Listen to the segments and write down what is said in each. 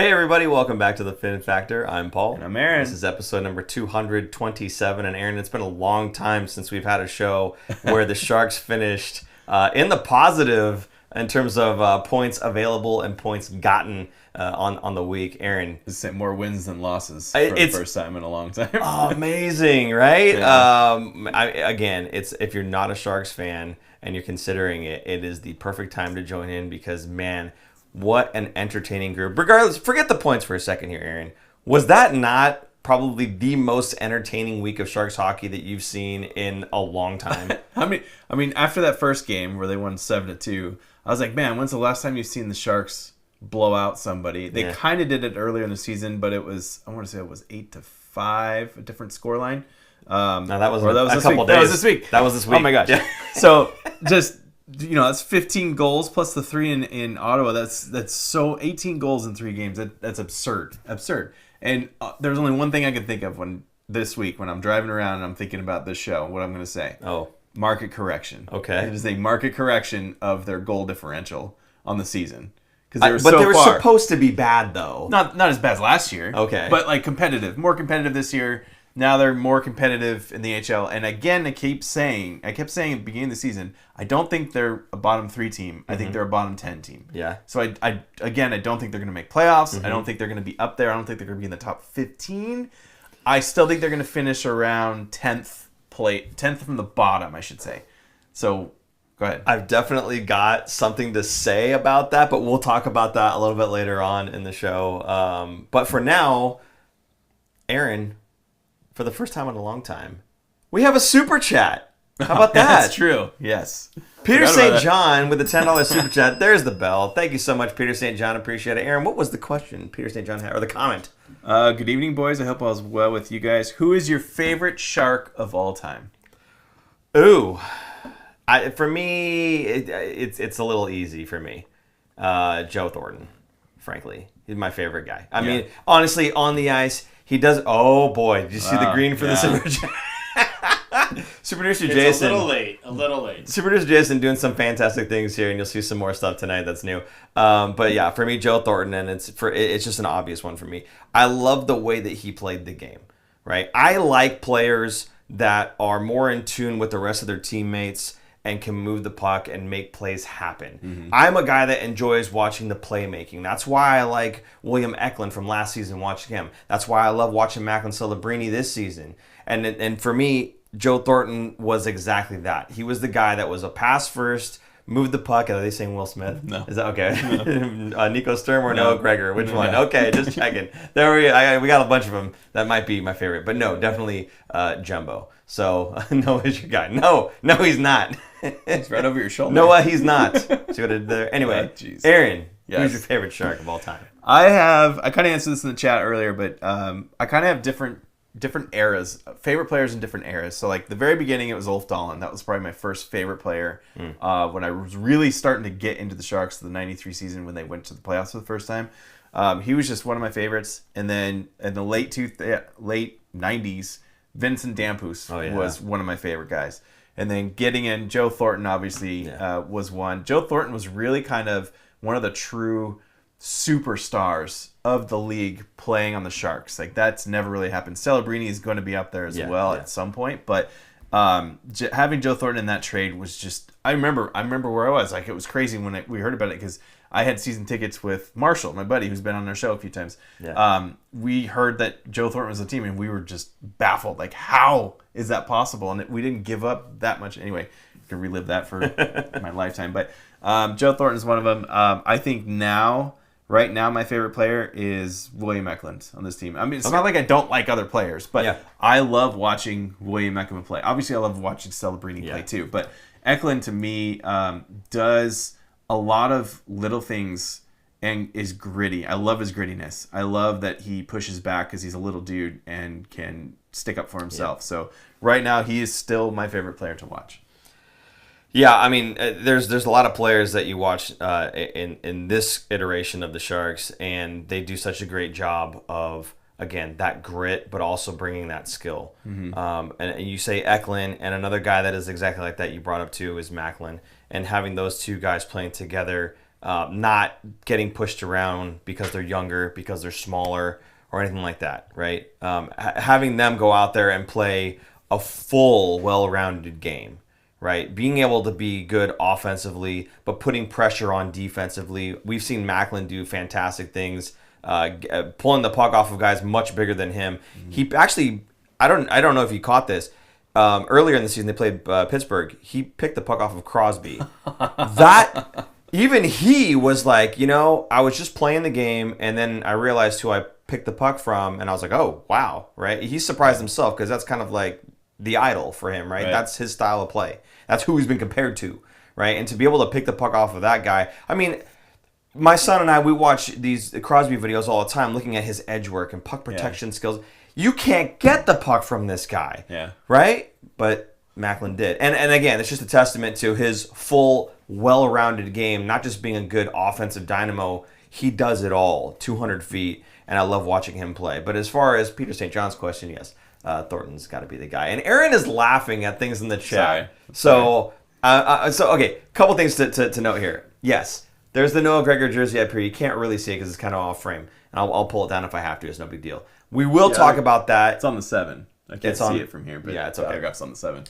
Hey everybody, welcome back to the Fin Factor. I'm Paul. And I'm Aaron. This is episode number 227. And Aaron, it's been a long time since we've had a show where the Sharks finished in the positive in terms of points available and points gotten on the week. Aaron. It's more wins than losses for the first time in a long time. Amazing, right? Yeah. Again, if you're not a Sharks fan and you're considering it, it is the perfect time to join in because, man, what an entertaining group. Regardless, forget the points for a second here, Aaron. Was that not probably the most entertaining week of Sharks hockey that you've seen in a long time? I mean, after that first game where they won 7-2, I was like, man, when's the last time you've seen the Sharks blow out somebody? They kind of did it earlier in the season, but it was, I want to say it was 8-5, a different scoreline. No, that was a couple days. That was this week. That was this week. Oh my gosh. Yeah. So just... that's 15 goals plus the 3 in Ottawa. That's so 18 goals in 3 games. That's absurd. And there's only one thing I can think of this week when I'm driving around and I'm thinking about this show. What I'm going to say. Oh, market correction. Okay. It is a market correction of their goal differential on the season because they were supposed to be bad though. Not as bad as last year. Okay. But like competitive, more competitive this year. Now they're more competitive in the NHL. And again, I kept saying at the beginning of the season, I don't think they're a bottom 3 team. I think they're a bottom 10 team. Yeah. So I don't think they're going to make playoffs. I don't think they're going to be up there. I don't think they're going to be in the top 15. I still think they're going to finish around 10th from the bottom, I should say. So go ahead. I've definitely got something to say about that, but we'll talk about that a little bit later on in the show. But for now, Aaron, for the first time in a long time, we have a super chat. How about that? That's true. Yes. Peter St. John with the $10 super chat. There's the bell. Thank you so much, Peter St. John. Appreciate it. Aaron, what was the question Peter St. John had, or the comment? Good evening, boys. I hope all is well with you guys. Who is your favorite Shark of all time? Ooh. For me, it's a little easy for me. Joe Thornton, frankly. He's my favorite guy. I mean, honestly, on the ice, he does... Oh, boy. Did you see the green for the super chat? Super producer Jason. A little late. Super producer Jason doing some fantastic things here, and you'll see some more stuff tonight that's new. But yeah, for me, Joe Thornton, and it's just an obvious one for me. I love the way that he played the game, right? I like players that are more in tune with the rest of their teammates and can move the puck and make plays happen. Mm-hmm. I'm a guy that enjoys watching the playmaking. That's why I like William Eklund from last season, watching him. That's why I love watching Macklin Celebrini this season. And for me, Joe Thornton was exactly that. He was the guy that was a pass first, moved the puck. Are they saying Will Smith? No. Is that okay? No. Nico Sturm or Noah Gregor? Which one? No. Okay, just checking. There we got a bunch of them. That might be my favorite. But no, definitely Jumbo. So Noah is your guy. No, he's not. It's right over your shoulder. Noah, he's not. See what I did there? Anyway, Aaron, who's your favorite Shark of all time? I kind of answered this in the chat earlier, but I kind of have different eras, favorite players in different eras. So like the very beginning, it was Ulf Dahlin. That was probably my first favorite player when I was really starting to get into the Sharks, the '93 season when they went to the playoffs for the first time. He was just one of my favorites. And then in the late '90s, Vincent Damphousse was one of my favorite guys. And then getting in Joe Thornton, obviously, was one. Joe Thornton was really kind of one of the true superstars of the league playing on the Sharks. Like, that's never really happened. Celebrini is going to be up there as well at some point. But having Joe Thornton in that trade was just... I remember where I was. Like, it was crazy when we heard about it because I had season tickets with Marshall, my buddy, who's been on our show a few times. Yeah. We heard that Joe Thornton was the team, and we were just baffled. Like, how is that possible? And we didn't give up that much. Anyway, I could relive that for my lifetime. But Joe Thornton is one of them. I think right now, my favorite player is William Eklund on this team. I mean, it's not like I don't like other players, but I love watching William Eklund play. Obviously, I love watching Celebrini play too. But Eklund, to me, does a lot of little things and is gritty. I love his grittiness. I love that he pushes back because he's a little dude and can stick up for himself. Yeah. So right now, he is still my favorite player to watch. Yeah, I mean, there's a lot of players that you watch in this iteration of the Sharks, and they do such a great job of, again, that grit, but also bringing that skill. Mm-hmm. And you say Eklund, and another guy that is exactly like that you brought up too is Macklin, and having those two guys playing together not getting pushed around because they're younger, because they're smaller, or anything like that, right? Having them go out there and play a full, well-rounded game, right? Being able to be good offensively, but putting pressure on defensively. We've seen Macklin do fantastic things, pulling the puck off of guys much bigger than him. He actually, I don't know if you caught this. Earlier in the season, they played Pittsburgh. He picked the puck off of Crosby. That, even he was like, I was just playing the game, and then I realized who I picked the puck from, and I was like, oh, wow, right? He surprised himself because that's kind of like the idol for him, right? That's his style of play. That's who he's been compared to, right? And to be able to pick the puck off of that guy, I mean, my son and I, we watch these Crosby videos all the time, looking at his edge work and puck protection skills. You can't get the puck from this guy, right? But Macklin did. And again, it's just a testament to his full, well-rounded game, not just being a good offensive dynamo. He does it all, 200 feet, and I love watching him play. But as far as Peter St. John's question, yes, Thornton's got to be the guy. And Aaron is laughing at things in the chat. Sorry. So okay, couple things to note here. Yes, there's the Noah Gregor jersey up here. You can't really see it because it's kind of off frame. And I'll pull it down if I have to. It's no big deal. We will talk about that. It's on the 7. I can't see it from here, but yeah, it's okay. Autograph's on the 7.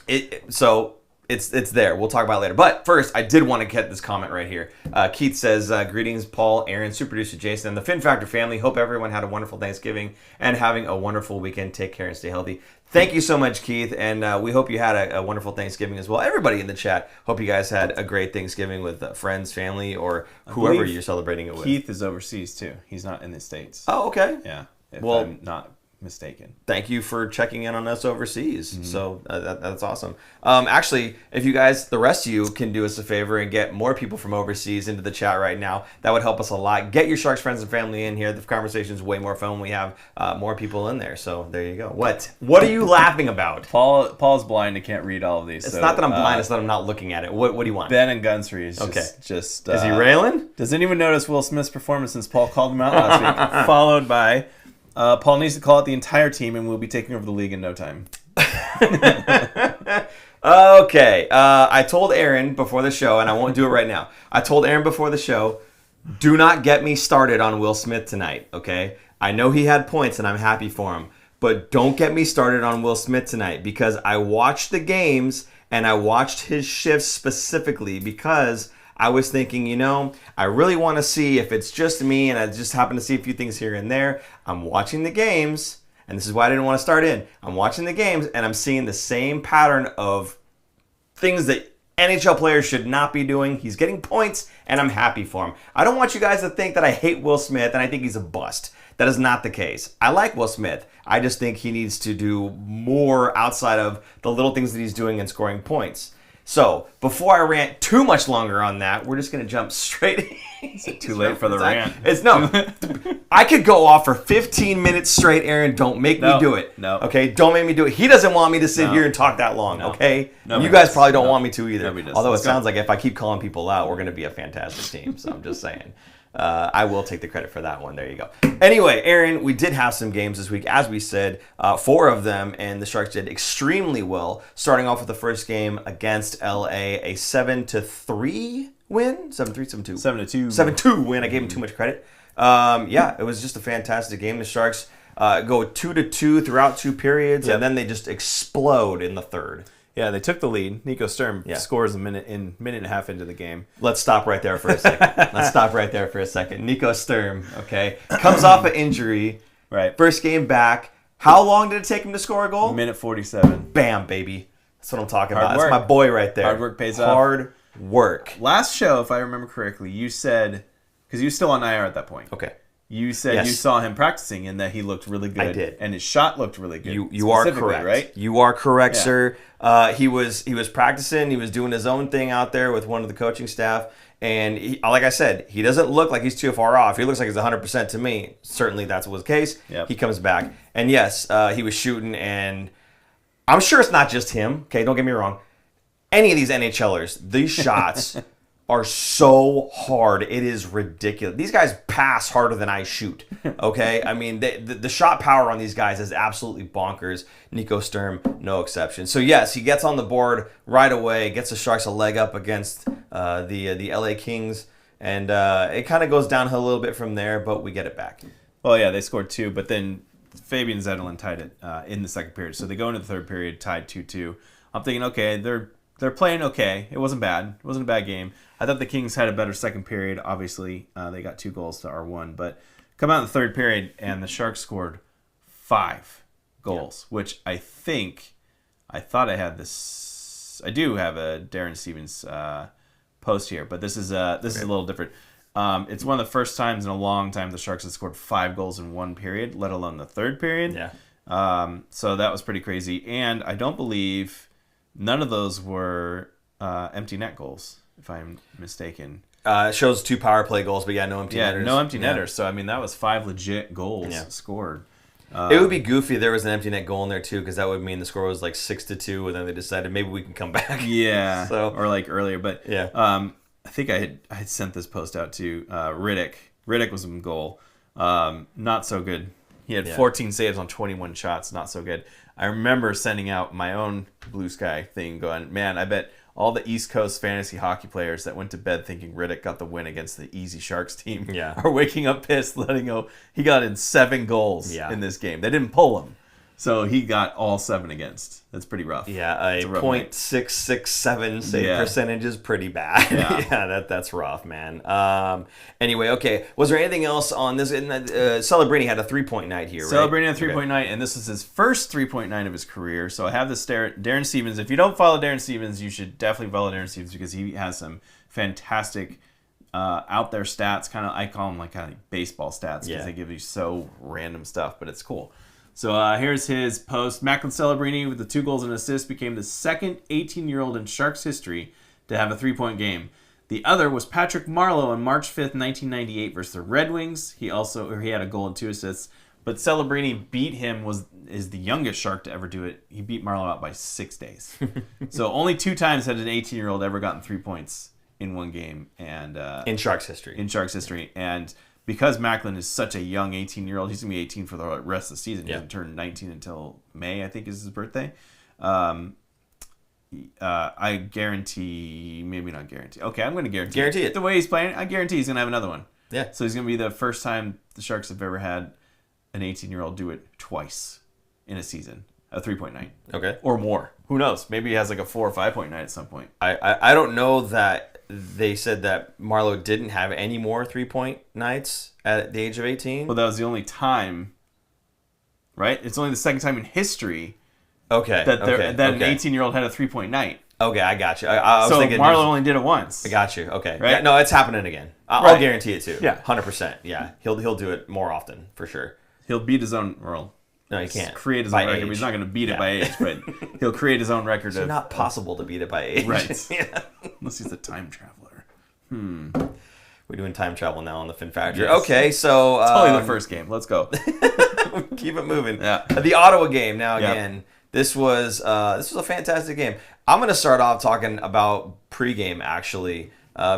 So it's there. We'll talk about it later. But first, I did want to get this comment right here. Keith says, greetings, Paul, Aaron, super producer Jason, and the Fin Factor family. Hope everyone had a wonderful Thanksgiving and having a wonderful weekend. Take care and stay healthy. Thank you so much, Keith, and we hope you had a wonderful Thanksgiving as well. Everybody in the chat, hope you guys had a great Thanksgiving with friends, family, or whoever you're celebrating it with. Keith is overseas, too. He's not in the States. Oh, okay. Yeah, if I'm not mistaken. Thank you for checking in on us overseas. So that's awesome. Actually, if you guys, the rest of you, can do us a favor and get more people from overseas into the chat right now, that would help us a lot. Get your Sharks friends and family in here. The conversation's way more fun when we have more people in there. So there you go. What are you laughing about? Paul's blind and can't read all of these. It's not that I'm blind, it's that I'm not looking at it. What do you want? Ben and Gunsry is just is he railing? Does anyone notice Will Smith's performance since Paul called him out last week? Followed by Paul needs to call out the entire team, and we'll be taking over the league in no time. Okay. I told Aaron before the show, and I won't do it right now. I told Aaron before the show, do not get me started on Will Smith tonight, okay? I know he had points, and I'm happy for him. But don't get me started on Will Smith tonight, because I watched the games, and I watched his shifts specifically because I was thinking, I really want to see if it's just me, and I just happen to see a few things here and there. I'm watching the games, and this is why I didn't want to start in. I'm watching the games, and I'm seeing the same pattern of things that NHL players should not be doing. He's getting points, and I'm happy for him. I don't want you guys to think that I hate Will Smith, and I think he's a bust. That is not the case. I like Will Smith. I just think he needs to do more outside of the little things that he's doing and scoring points. So, before I rant too much longer on that, we're just going to jump straight in. Is it too late for the rant? No. I could go off for 15 minutes straight, Aaron. Don't make me do it. No. Okay? Don't make me do it. He doesn't want me to sit here and talk that long, okay? You guys probably don't want me to either. Although it sounds like if I keep calling people out, we're going to be a fantastic team. So, I'm just saying. I will take the credit for that one. There you go. Anyway, Aaron, we did have some games this week. As we said, 4 of them, and the Sharks did extremely well. Starting off with the first game against LA, a 7-3 win? 7-3, 7-2. 7-2. 7-2 win. I gave him too much credit. It was just a fantastic game. The Sharks go 2-2 throughout 2 periods, and then they just explode in the third. Yeah, they took the lead. Nico Sturm scores a minute and a half into the game. Let's stop right there for a second. Nico Sturm, okay, comes off an injury. Right. First game back. How long did it take him to score a goal? Minute 47. Bam, baby. That's what I'm talking about. Work. That's my boy right there. Hard work pays off. Hard work. Last show, if I remember correctly, you said, because he was still on IR at that point. Okay. You said you saw him practicing and that he looked really good. I did. And his shot looked really good. You are correct. Right? You are correct, sir. He was practicing. He was doing his own thing out there with one of the coaching staff. And like I said, he doesn't look like he's too far off. He looks like he's 100% to me. Certainly that's what was the case. Yep. He comes back. And yes, he was shooting. And I'm sure it's not just him. Okay, don't get me wrong. Any of these NHLers, these shots are so hard. It is ridiculous. These guys pass harder than I shoot. Okay? I mean, the shot power on these guys is absolutely bonkers. Nico Sturm, no exception. So, yes, he gets on the board right away, gets the Sharks a leg up against the LA Kings. And it kind of goes downhill a little bit from there, but we get it back. Well, yeah, they scored 2, but then Fabian Zetterlund tied it in the second period. So they go into the third period, tied 2-2. I'm thinking, okay, they're playing okay. It wasn't bad. It wasn't a bad game. I thought the Kings had a better second period. Obviously, they got 2 goals to our 1. But come out in the third period, and the Sharks scored 5 goals, which I thought I had this. I do have a Darren Stevens post here, but this is a little different. It's one of the first times in a long time the Sharks have scored 5 goals in one period, let alone the third period. Yeah. So that was pretty crazy. And I don't believe none of those were empty net goals, if I'm mistaken. It shows 2 power play goals, but no empty netters. Yeah, no empty netters. So, I mean, that was 5 legit goals scored. It would be goofy if there was an empty net goal in there, too, because that would mean the score was like 6-2, and then they decided maybe we can come back. Yeah, so, or like earlier. But I think I had sent this post out to Riddick. Riddick was in goal. Not so good. He had 14 saves on 21 shots. Not so good. I remember sending out my own Blue Sky thing going, man, I bet all the East Coast fantasy hockey players that went to bed thinking Riddick got the win against the easy Sharks team are waking up pissed, letting go. He got in 7 goals in this game. They didn't pull him. So he got all 7 against. That's pretty rough. Yeah, a .667 save percentage is pretty bad. Yeah, that's rough, man. Anyway, okay. Was there anything else on this? Celebrini had a 3-point night here, right? Celebrini had a 3-point night, and this is his first 3-point night of his career. So I have this Darren Stevens. If you don't follow Darren Stevens, you should definitely follow Darren Stevens because he has some fantastic out there stats. I call them like kind of baseball stats because they give you so random stuff, but it's cool. So here's his post. Macklin Celebrini with the 2 goals and assist became the second 18-year-old in Sharks history to have a 3-point game. The other was Patrick Marleau on March 5th, 1998 versus the Red Wings. He had a goal and 2 assists. But Celebrini is the youngest Shark to ever do it. He beat Marleau out by 6 days. So only 2 times had an 18-year-old ever gotten 3 points in one game. And in Sharks history. And because Macklin is such a young 18-year-old, he's going to be 18 for the rest of the season. He doesn't turn 19 until May, I think is his birthday. I guarantee, maybe not guarantee. Okay, I'm going to guarantee it. The way he's playing, I guarantee he's going to have another one. Yeah. So he's going to be the first time the Sharks have ever had an 18-year-old do it twice in a season. A 3-point night. Okay. Or more. Who knows? Maybe he has like a 4 or 5-point night at some point. I don't know that they said that Marleau didn't have any more 3-point nights at the age of 18. Well, that was the only time, right? It's only the second time in history that an 18-year-old had a 3-point night. Okay, I got you. I was thinking Marleau only did it once. I got you. Okay. Right? Yeah, no, it's happening again. I'll guarantee it too. Yeah. 100%. Yeah. He'll do it more often for sure. He'll beat his own world. No, he can't. Create his own record. He's not going to beat it by age, but he'll create his own record. It's not possible to beat it by age. Right. Unless he's a time traveler. We're doing time travel now on the Fin Factor. Yes. Okay, so it's only the first game. Let's go. Keep it moving. Yeah. The Ottawa game now again. This was a fantastic game. I'm going to start off talking about pregame actually,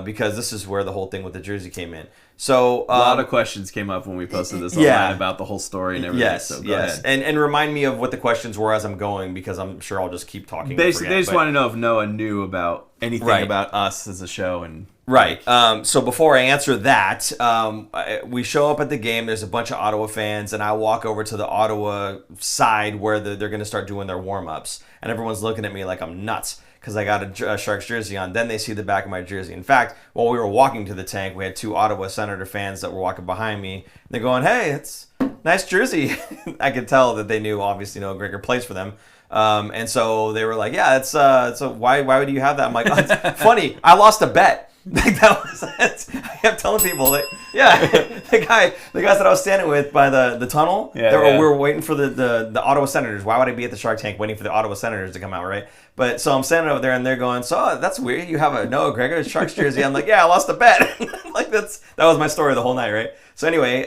because this is where the whole thing with the jersey came in. So a lot of questions came up when we posted this online about the whole story and everything. Yes, so go ahead. And remind me of what the questions were as I'm going, because I'm sure I'll just keep talking. They just want to know if Noah knew about anything about us as a show and. Right. So before I answer that, we show up at the game. There's a bunch of Ottawa fans, and I walk over to the Ottawa side where they're going to start doing their warm-ups. And everyone's looking at me like I'm nuts because I got a Sharks jersey on. Then they see the back of my jersey. In fact, while we were walking to the tank, we had 2 Ottawa Senator fans that were walking behind me. They're going, "Hey, it's a nice jersey." I could tell that they knew, obviously, Gregor plays for them. And so they were like, "Yeah, it's why would you have that?" I'm like, "Oh, it's funny. I lost a bet." Like that was it. I kept telling people that, the guys that I was standing with by the tunnel, we were waiting for the Ottawa Senators. Why would I be at the Shark Tank waiting for the Ottawa Senators to come out, right? But so I'm standing over there and they're going, "So that's weird. You have a Noah Gregor Sharks jersey." I'm like, "Yeah, I lost a bet." Like that was my story the whole night, right? So anyway,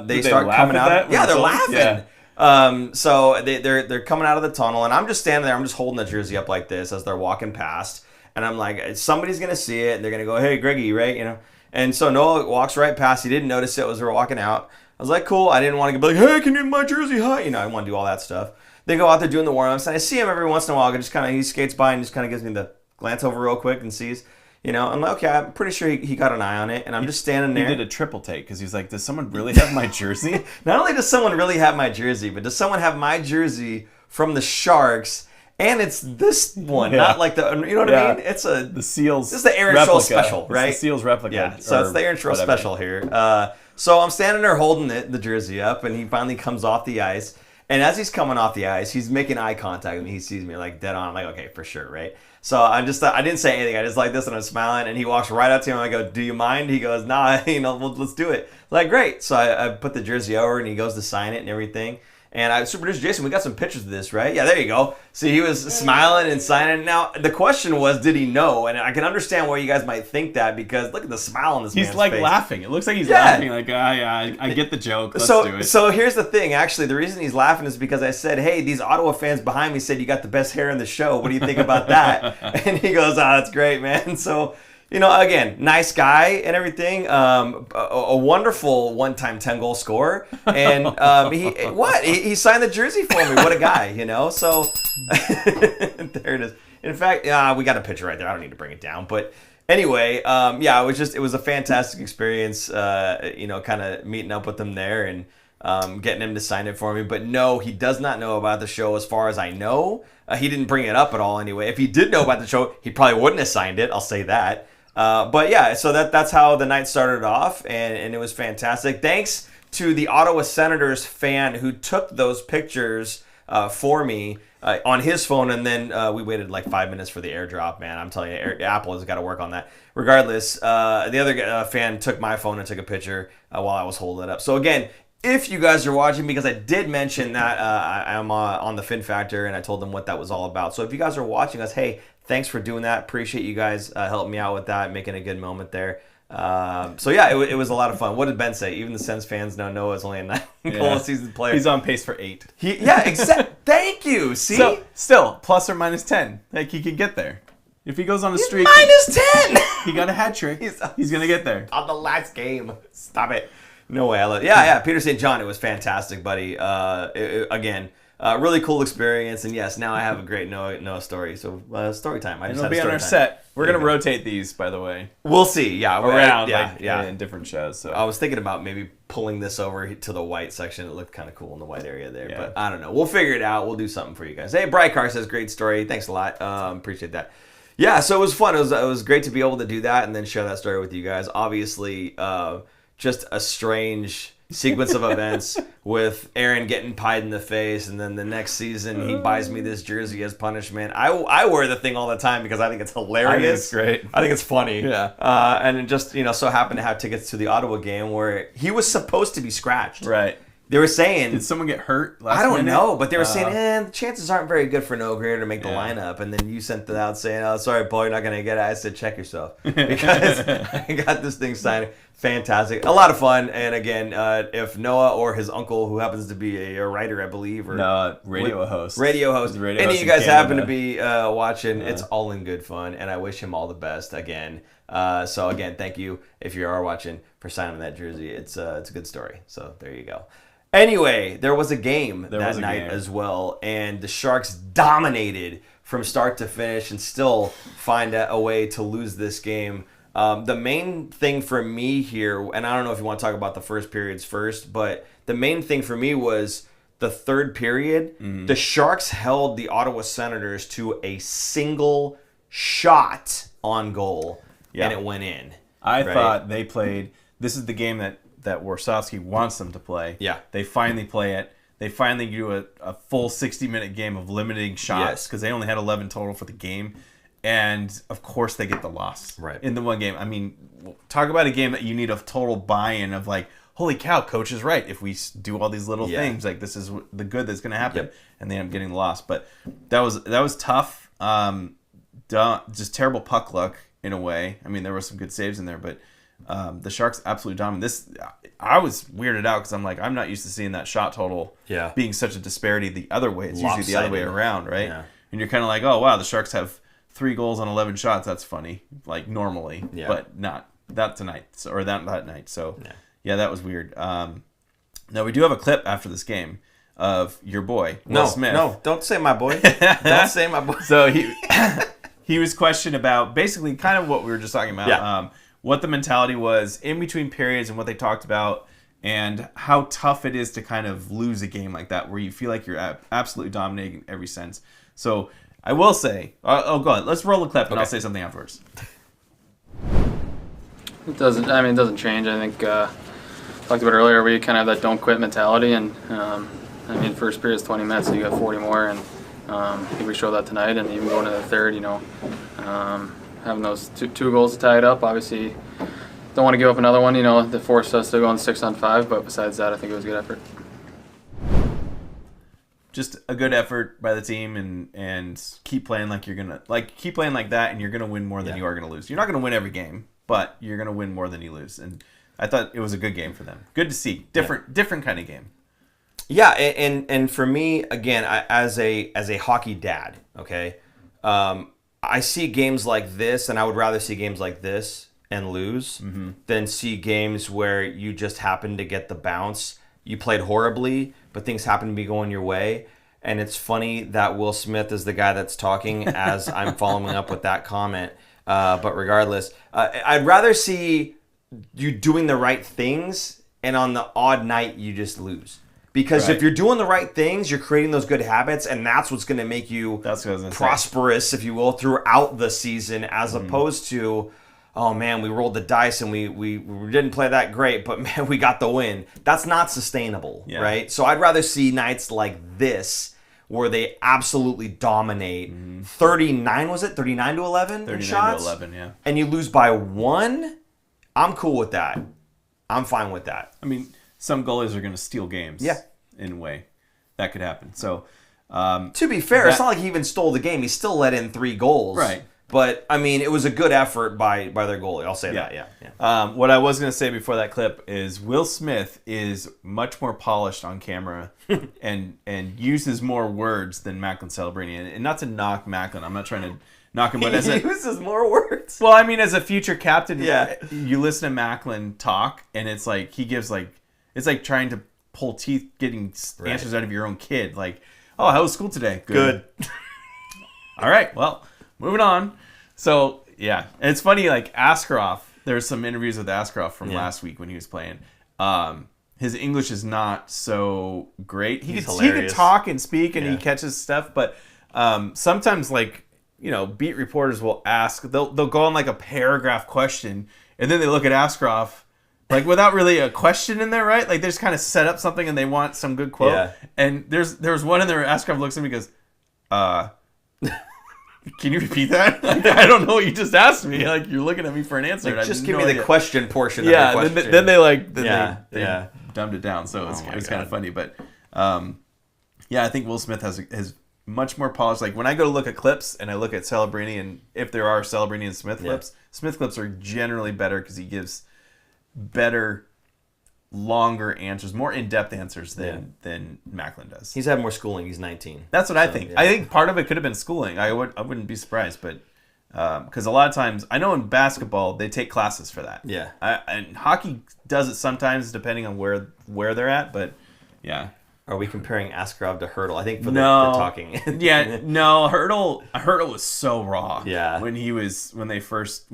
they start coming out. Yeah, they're laughing. Yeah. So they're coming out of the tunnel, and I'm just standing there. I'm just holding the jersey up like this as they're walking past. And I'm like, somebody's going to see it, and they're going to go, "Hey, Greggy," right? And so Noah walks right past. He didn't notice it as we were walking out. I was like, cool. I didn't want to be like, "Hey, can you get my jersey high?" I want to do all that stuff. They go out there doing the warm-ups, and I see him every once in a while. He skates by and just kind of gives me the glance over real quick and sees. I'm like, okay, I'm pretty sure he got an eye on it, and I'm just standing there. He did a triple take because he's like, does someone really have my jersey? Not only does someone really have my jersey, but does someone have my jersey from the Sharks? And it's this one, not like the, you know what I mean? It's the Seals. This is the Aaron Schultz special, right? It's the Seals replica. Yeah, so it's the Aaron Schultz special here. So I'm standing there holding the jersey up, and he finally comes off the ice. And as he's coming off the ice, he's making eye contact with me. He sees me like dead on. I'm like, okay, for sure, right? So I didn't say anything. I just like this, and I'm smiling. And he walks right up to him. I go, "Do you mind?" He goes, "Nah, let's do it." Like, great. So I put the jersey over, and he goes to sign it and everything. And Super Producer Jason, we got some pictures of this, right? Yeah, there you go. See, he was smiling and signing. Now, the question was, did he know? And I can understand why you guys might think that, because look at the smile on this man's face. He's like laughing. It looks like he's laughing. Like, I get the joke. Let's do it. So here's the thing. Actually, the reason he's laughing is because I said, hey, these Ottawa fans behind me said you got the best hair in the show. What do you think about that? And he goes, that's great, man. So... again, nice guy and everything. A wonderful one-time 10-goal scorer, and he signed the jersey for me. What a guy, So there it is. In fact, we got a picture right there. I don't need to bring it down, but anyway, it was a fantastic experience. Kind of meeting up with him there and getting him to sign it for me. But no, he does not know about the show, as far as I know. He didn't bring it up at all. Anyway, if he did know about the show, he probably wouldn't have signed it. I'll say that. But yeah, so that's how the night started off, and it was fantastic. Thanks to the Ottawa Senators fan who took those pictures for me on his phone, and then we waited like 5 minutes for the airdrop, man. I'm telling you, Apple has got to work on that. Regardless, the other fan took my phone and took a picture while I was holding it up. So again, if you guys are watching, because I did mention that I'm on the Fin Factor, and I told them what that was all about. So if you guys are watching us, hey, thanks for doing that. Appreciate you guys helping me out with that, making a good moment there. It was a lot of fun. What did Ben say? Even the Sens fans know Noah's only a 9-goal season player. He's on pace for 8. Exactly. Thank you. See? So, still, plus or minus 10. Like, he could get there. If he goes on a streak. Minus 10! He got a hat trick. He's going to get there. On the last game. Stop it. No way. Peter St. John, it was fantastic, buddy. Again, really cool experience, and yes, now I have a great Noah story. So story time. It'll be on our set. We're gonna rotate these, by the way. We'll see. Yeah, around in different shows. So I was thinking about maybe pulling this over to the white section. It looked kind of cool in the white area there, but I don't know. We'll figure it out. We'll do something for you guys. Hey, Brycar says great story. Thanks a lot. Appreciate that. Yeah, so it was fun. It was great to be able to do that and then share that story with you guys. Obviously, just a strange sequence of events with Aaron getting pied in the face, and then the next season he buys me this jersey as punishment. I wear the thing all the time because I think it's hilarious. I think it's great. I think it's funny. Yeah. And it just so happened to have tickets to the Ottawa game where he was supposed to be scratched. Right. They were saying... Did someone get hurt last minute? I don't know, but they were saying, the chances aren't very good for Noah Gregor to make the lineup. And then you sent it out saying, oh, sorry, Paul, you're not going to get it. I said, check yourself. Because I got this thing signed. Fantastic. A lot of fun. And again, if Noah or his uncle, who happens to be a writer, I believe, or radio host. Any of you guys happen to be watching, it's all in good fun. And I wish him all the best again. So again, thank you, if you are watching, for signing that jersey. It's a good story. So there you go. Anyway, there was a game that night as well, and the Sharks dominated from start to finish and still find a way to lose this game. The main thing for me here, and I don't know if you want to talk about the first periods first, but the main thing for me was the third period. Mm-hmm. The Sharks held the Ottawa Senators to a single shot on goal, and it went in. I thought they played... This is the game that Warsawski wants them to play. Yeah. They finally play it. They finally do a full 60-minute game of limiting shots because they only had 11 total for the game. And, of course, they get the loss in the one game. I mean, talk about a game that you need a total buy-in of like, holy cow, coach is right. If we do all these little things, like this is the good that's going to happen. Yep. And they end up getting the loss. But that was tough. Just terrible puck luck in a way. I mean, there were some good saves in there, but... the Sharks absolutely dominated. I was weirded out because I'm like, I'm not used to seeing that shot total being such a disparity the other way. It's usually the other way around, right? Yeah. And you're kind of like, oh, wow, the Sharks have 3 goals on 11 shots. That's funny, like normally, but not tonight or that night. So, that was weird. Now, we do have a clip after this game of your boy, Will Smith. No, don't say my boy. Don't say my boy. So he... he was questioned about basically kind of what we were just talking about. Yeah. What the mentality was in between periods and what they talked about, and how tough it is to kind of lose a game like that where you feel like you're absolutely dominating every sense. So I will say, go on. Let's roll the clip, and I'll say something afterwards. It doesn't change. I think talked about earlier. We kind of have that don't quit mentality, and first period's 20 minutes, so you got 40 more, and I think we showed that tonight. And even going to the third, having those two goals to tie it up. Obviously, don't want to give up another one. That forced us to go on 6-on-5. But besides that, I think it was a good effort. Just a good effort by the team, and keep playing like you're gonna keep playing like that, and you're gonna win more than you are gonna lose. You're not gonna win every game, but you're gonna win more than you lose. And I thought it was a good game for them. Good to see. Different kind of game. Yeah, and for me, again, as a hockey dad, okay, I see games like this, and I would rather see games like this and lose than see games where you just happen to get the bounce. You played horribly, but things happen to be going your way. And it's funny that Will Smith is the guy that's talking as I'm following up with that comment. But regardless, I'd rather see you doing the right things, and on the odd night, you just lose. Because if you're doing the right things, you're creating those good habits, and that's what's going to make you prosperous, if you will, throughout the season, as opposed to, oh man, we rolled the dice and we didn't play that great, but man, we got the win. That's not sustainable, right? So I'd rather see nights like this where they absolutely dominate. 39, was it? 39 to 11 in shots? 39 to 11, yeah. And you lose by 1? I'm cool with that. I'm fine with that. I mean, some goalies are going to steal games. Yeah. In a way. That could happen. So, to be fair, it's not like he even stole the game. He still let in 3 goals. Right. But, I mean, it was a good effort by their goalie. I'll say that, yeah. What I was going to say before that clip is Will Smith is much more polished on camera and uses more words than Macklin Celebrini. And not to knock Macklin. I'm not trying to knock him, but he uses more words. Well, I mean, as a future captain, you listen to Macklin talk, and it's like he gives it's like trying to pull teeth, getting answers out of your own kid. Like, oh, how was school today? Good. All right, well, moving on. So, yeah. And it's funny, like, Askarov, there's some interviews with Askarov from last week when he was playing. His English is not so great. He could talk and speak, and he catches stuff, but sometimes, beat reporters will ask, they'll go on, like, a paragraph question, and then they look at Askarov, like, without really a question in there, right? Like, they just kind of set up something and they want some good quote. Yeah. And there's one in there where Askarov looks at me and goes, can you repeat that? Like, I don't know what you just asked me. Like, you're looking at me for an answer. Like, just give me the question portion of the question. Then they dumbed it down. So it was kind of funny. But, I think Will Smith has much more polish. Like, when I go to look at clips and I look at Celebrini, and if there are Celebrini and Smith clips, Smith clips are generally better because he gives better, longer answers, more in-depth answers than Macklin does. He's had more schooling. He's 19. That's what I think. Yeah. I think part of it could have been schooling. I wouldn't be surprised, but because a lot of times, I know in basketball they take classes for that. Yeah. And hockey does it sometimes depending on where they're at, but yeah. Are we comparing Askarov to Hurdle? I think for the talking. No. Hurdle was so raw. Yeah. When he first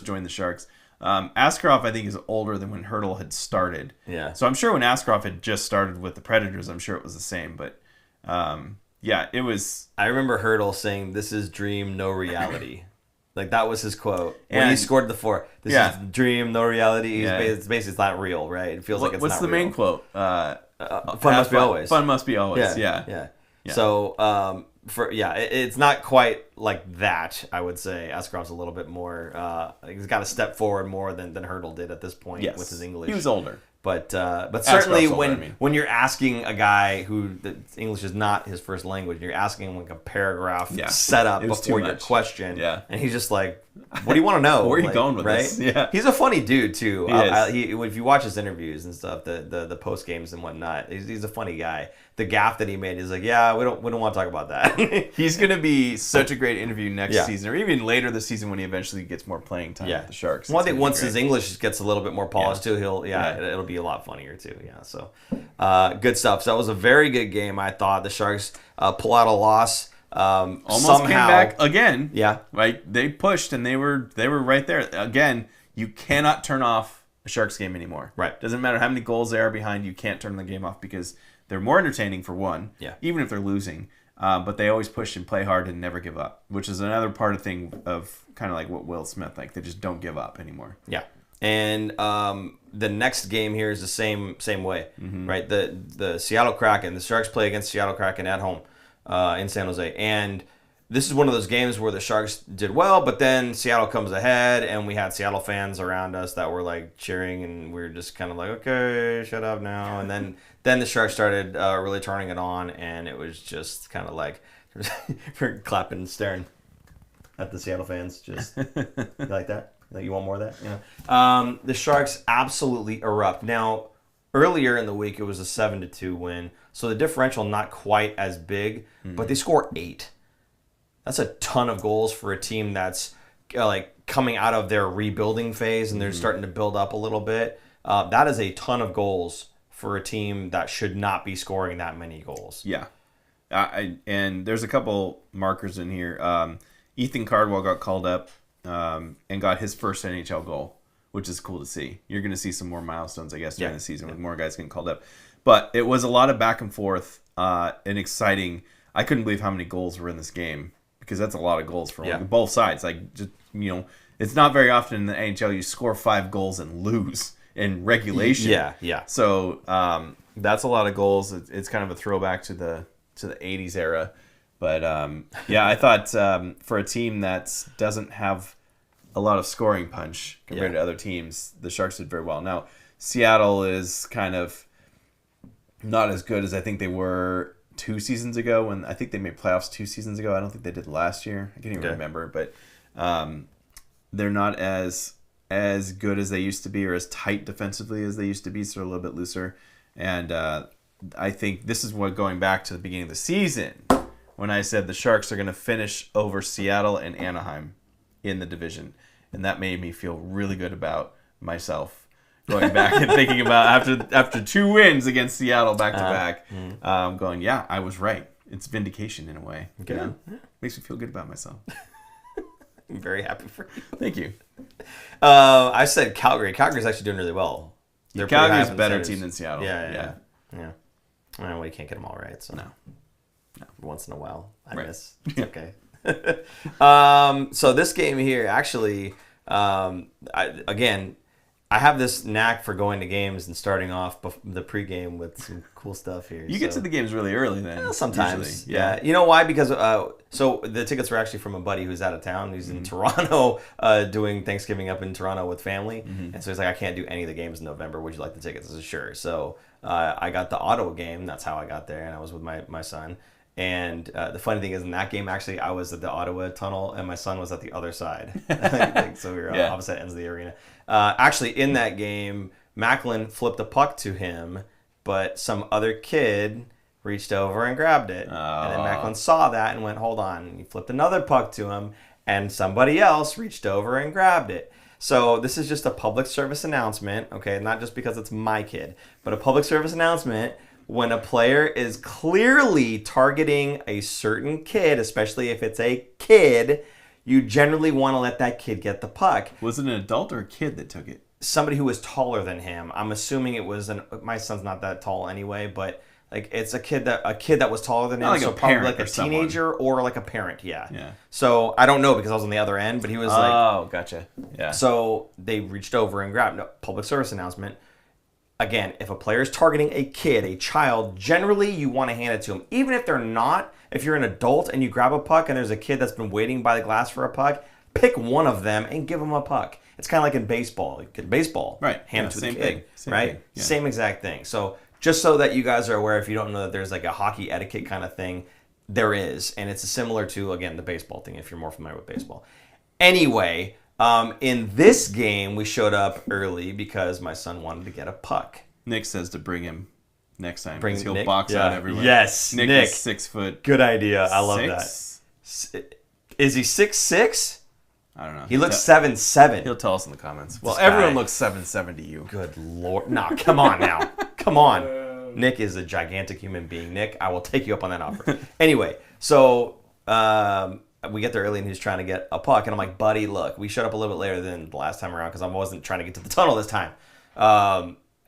joined the Sharks. Askarov, I think, is older than when Hurdle had started. Yeah. So I'm sure when Askarov had just started with the Predators, I'm sure it was the same. But it was. I remember Hurdle saying, "This is dream, no reality." Like, that was his quote when he scored the 4. This is dream, no reality. It's basically it's not real, right? It feels like it's not real. What's the main quote? Fun must be always. Fun must be always. Yeah. So it's not quite like that. I would say Askarov's a little bit more. He's got to step forward more than Hurdle did at this point with his English. He was older. But certainly when you're asking a guy who English is not his first language, you're asking him like a paragraph setup before your question, and he's just like, "What do you want to know? Where are you going with this?" Yeah, he's a funny dude too. He if you watch his interviews and stuff, the post games and whatnot, he's a funny guy. The gaff that he made is like, we don't want to talk about that. He's gonna be such a great interview next season, or even later this season when he eventually gets more playing time with the Sharks. Well, I think once his English gets a little bit more polished too, it'll be a lot funnier too. Yeah, so good stuff. So that was a very good game. I thought the Sharks pull out a loss Almost somehow came back again. Yeah. Like they pushed and they were right there. Again, you cannot turn off a Sharks game anymore. Right. Doesn't matter how many goals they are behind, you can't turn the game off because they're more entertaining for one. Yeah. Even if they're losing. But they always push and play hard and never give up, which is another part of thing of kind of like what Will Smith, like they just don't give up anymore. Yeah. And the next game here is the same way, right? The Seattle Kraken, the Sharks play against Seattle Kraken at home in San Jose. And this is one of those games where the Sharks did well, but then Seattle comes ahead, and we had Seattle fans around us that were like cheering, and we were just kind of like, okay, shut up now. And then the Sharks started really turning it on, and it was just kind of like we're clapping and staring at the Seattle fans. Just you like that? Like you want more of that? Yeah. The Sharks absolutely erupt. Now, earlier in the week, it was a 7-2 win, so the differential not quite as big, but they score 8. That's a ton of goals for a team that's like coming out of their rebuilding phase and they're starting to build up a little bit. That is a ton of goals for a team that should not be scoring that many goals. Yeah. And there's a couple markers in here. Ethan Cardwell got called up and got his first NHL goal, which is cool to see. You're going to see some more milestones, I guess, during the season with more guys getting called up. But it was a lot of back and forth and exciting. I couldn't believe how many goals were in this game. Because that's a lot of goals for both sides. Like, just, it's not very often in the NHL you score 5 goals and lose in regulation. Yeah. So that's a lot of goals. It's kind of a throwback to the 80s era. But I thought for a team that doesn't have a lot of scoring punch compared to other teams, the Sharks did very well. Now, Seattle is kind of not as good as I think they were 2 seasons ago, when I think they made playoffs 2 seasons ago. I don't think they did last year. I can't even remember, but they're not as good as they used to be, or as tight defensively as they used to be. So they're a little bit looser. And I think this is what, going back to the beginning of the season, when I said the Sharks are going to finish over Seattle and Anaheim in the division, and that made me feel really good about myself. Going back and thinking about after 2 wins against Seattle back to back, going, I was right. It's vindication in a way. Good. Makes me feel good about myself. I'm very happy for you. Thank you. I said Calgary. Calgary's actually doing really well. Calgary's a better team than Seattle. Yeah. Well, you can't get them all right. So no. Once in a while, I miss. It's okay. So this game here, actually, I have this knack for going to games and starting off the pregame with some cool stuff here. You get to the games really early then. Well, sometimes. Usually. Yeah. You know why? Because so the tickets were actually from a buddy who's out of town. He's in Toronto doing Thanksgiving up in Toronto with family. And so he's like, I can't do any of the games in November. Would you like the tickets? I said, sure. So I got the Ottawa game. That's how I got there. And I was with my son. And the funny thing is, in that game, actually, I was at the Ottawa tunnel, and my son was at the other side. So we were on opposite ends of the arena. Actually, in that game, Macklin flipped a puck to him, but some other kid reached over and grabbed it. And then Macklin saw that and went, hold on. And he flipped another puck to him, and somebody else reached over and grabbed it. So this is just a public service announcement, okay? Not just because it's my kid, but a public service announcement. When a player is clearly targeting a certain kid, especially if it's a kid, you generally want to let that kid get the puck. Was it an adult or a kid that took it? Somebody who was taller than him. I'm assuming it was my son's not that tall anyway, but like it's a kid that was taller than him, like so probably like a teenager or like a parent, Yeah. So I don't know because I was on the other end, but he was like, oh, gotcha. Yeah. So they reached over and grabbed public service announcement. Again, if a player is targeting a kid, a child, generally you want to hand it to them. Even if they're not, if you're an adult and you grab a puck and there's a kid that's been waiting by the glass for a puck, pick one of them and give them a puck. It's kind of like in baseball. You get baseball, right? Hand it to the kid, thing. right? Thing. Yeah. Same exact thing. So just so that you guys are aware, if you don't know that there's like a hockey etiquette kind of thing, there is. And it's similar to, again, the baseball thing, if you're more familiar with baseball. Anyway... in this game, we showed up early because my son wanted to get a puck. Nick says to bring him next time. Bring he'll Nick? box out everywhere. Yes, Nick is 6 foot. Good idea. I love 6? that. Is he 6'6"? I don't know. He looks 7'7". He'll tell us in the comments. Well, This everyone guy. looks 7'7" to you. Good Lord. Nah, come on now. Come on. Nick is a gigantic human being. Nick, I will take you up on that offer. Anyway, so we get there early and he's trying to get a puck. And I'm like, buddy, look, we showed up a little bit later than the last time around because I wasn't trying to get to the tunnel this time.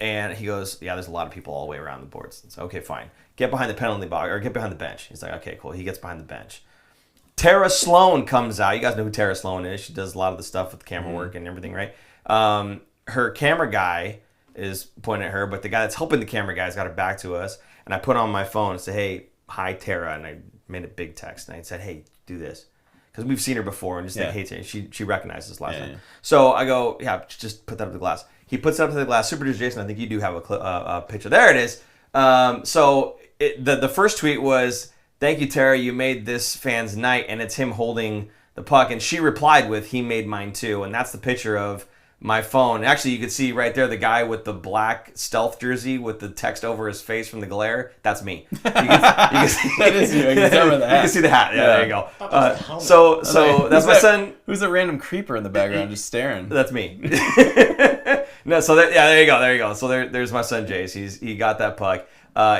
And he goes, yeah, there's a lot of people all the way around the boards. So, okay, fine. Get behind the penalty box or get behind the bench. He's like, okay, cool. He gets behind the bench. Tara Sloan comes out. You guys know who Tara Sloan is. She does a lot of the stuff with the camera work and everything, right? Her camera guy is pointing at her, but the guy that's helping the camera guy's got her back to us. And I put on my phone and said, hey, hi, Tara. And I made a big text. And I said, hey, do this. Because we've seen her before and just like, hey, Tara. She recognized us last time. Yeah. So I go, yeah, just put that up to the glass. He puts it up to the glass. Super Duper Jason, I think you do have a picture. There it is. So the first tweet was, thank you, Tara. You made this fan's night. And it's him holding the puck. And she replied with, he made mine too. And that's the picture of my phone. Actually, you can see right there the guy with the black stealth jersey with the text over his face from the glare. That's me. You can see, that is you. I can tell by the hat. You can see the hat. Yeah, there you go. So that's my son. Who's a random creeper in the background just staring? That's me. No, so there you go. So there's my son Jace. He got that puck.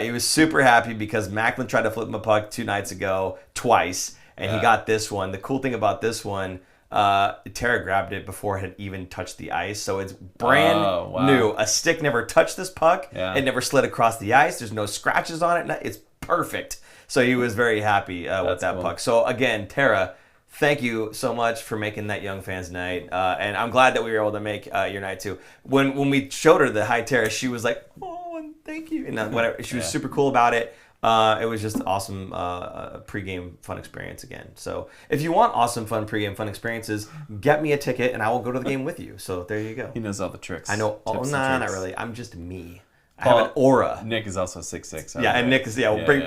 He was super happy because Macklin tried to flip him a puck 2 nights ago twice, and he got this one. The cool thing about this one, Tara grabbed it before it had even touched the ice, so it's brand new. A stick never touched this puck. Yeah. It never slid across the ice. There's no scratches on it. It's perfect. So he was very happy with that puck. So again, Tara, thank you so much for making that young fan's night, and I'm glad that we were able to make your night too. When we showed her the hi Tara, she was like, oh, and thank you, and whatever. She was super cool about it. It was just awesome pregame fun experience again. So if you want awesome fun pregame fun experiences, get me a ticket and I will go to the game with you. So there you go. He knows all the tricks. I know. Oh, nah, not really. I'm just me. I have an aura. Nick is also 6'6". Yeah, and Nick is bring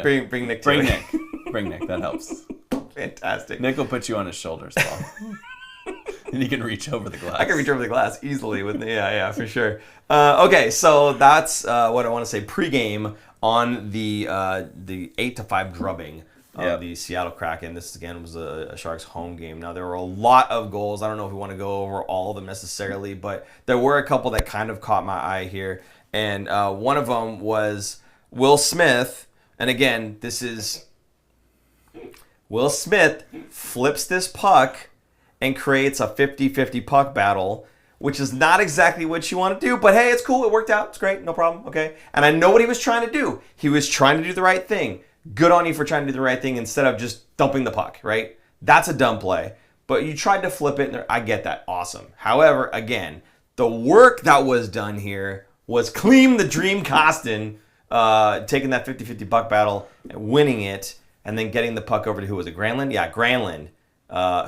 Nick to Bring Nick. Bring Nick. That helps. Fantastic. Nick will put you on his shoulders, Paul. And you can reach over the glass. I can reach over the glass easily with yeah, for sure. Okay, so that's what I want to say pregame on the 8-5 drubbing of the Seattle Kraken. This again was a Sharks home game. Now there were a lot of goals. I don't know if we want to go over all of them necessarily, but there were a couple that kind of caught my eye here. And one of them was Will Smith. And again, this is Will Smith flips this puck and creates a 50-50 puck battle, which is not exactly what you want to do, but hey, it's cool. It worked out. It's great. No problem. Okay. And I know what he was trying to do. He was trying to do the right thing. Good on you for trying to do the right thing instead of just dumping the puck, right? That's a dumb play. But you tried to flip it, and I get that. Awesome. However, again, the work that was done here was Clean the Dream Costin, taking that 50-50 puck battle and winning it, and then getting the puck over to who was it? Granlund? Yeah, Granlund,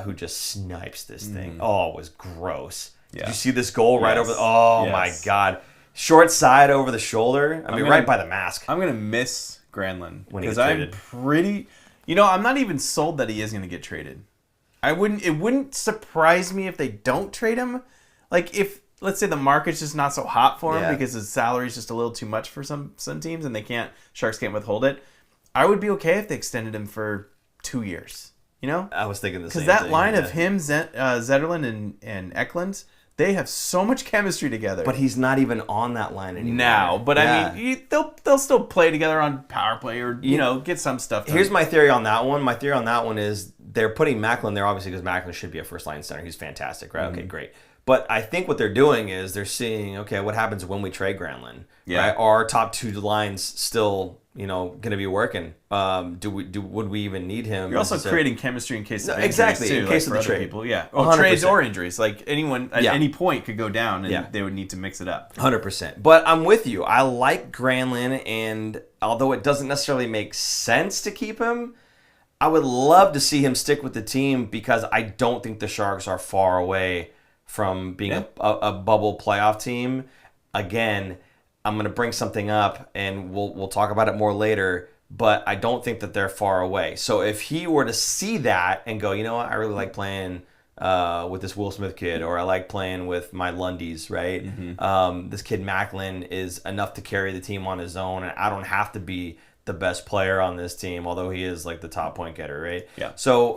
who just snipes this thing. Oh, it was gross. Yeah. Did you see this goal right over? My God. Short side over the shoulder. I mean, right by the mask. I'm going to miss Granlund. When he gets traded. I'm pretty... I'm not even sold that he is going to get traded. It wouldn't surprise me if they don't trade him. Like, if, let's say the market's just not so hot for him because his salary's just a little too much for some teams and Sharks can't withhold it. I would be okay if they extended him for 2 years. I was thinking the same thing. Because that line of him, Zetterlund, and Eklund... They have so much chemistry together. But he's not even on that line anymore. Now, but I mean, they'll still play together on power play or, get some stuff done. Here's my theory on that one. My theory on that one is they're putting Macklin there, obviously, because Macklin should be a first-line center. He's fantastic, right? Mm-hmm. Okay, great. But I think what they're doing is they're seeing, okay, what happens when we trade Granlund? Yeah. Right? Are our top 2 lines still, going to be working? Would we even need him? You're also creating chemistry in case of injuries exactly too, in case of the trade. People. Yeah, trades or injuries. Like anyone at any point could go down, and they would need to mix it up. 100%. But I'm with you. I like Granlund, and although it doesn't necessarily make sense to keep him, I would love to see him stick with the team because I don't think the Sharks are far away from being a bubble playoff team. Again, I'm going to bring something up, and we'll talk about it more later, but I don't think that they're far away. So if he were to see that and go, you know what, I really like playing with this Will Smith kid, or I like playing with my Lundys, right? Mm-hmm. This kid Macklin is enough to carry the team on his own, and I don't have to be the best player on this team, although he is like the top point getter, right? Yeah. So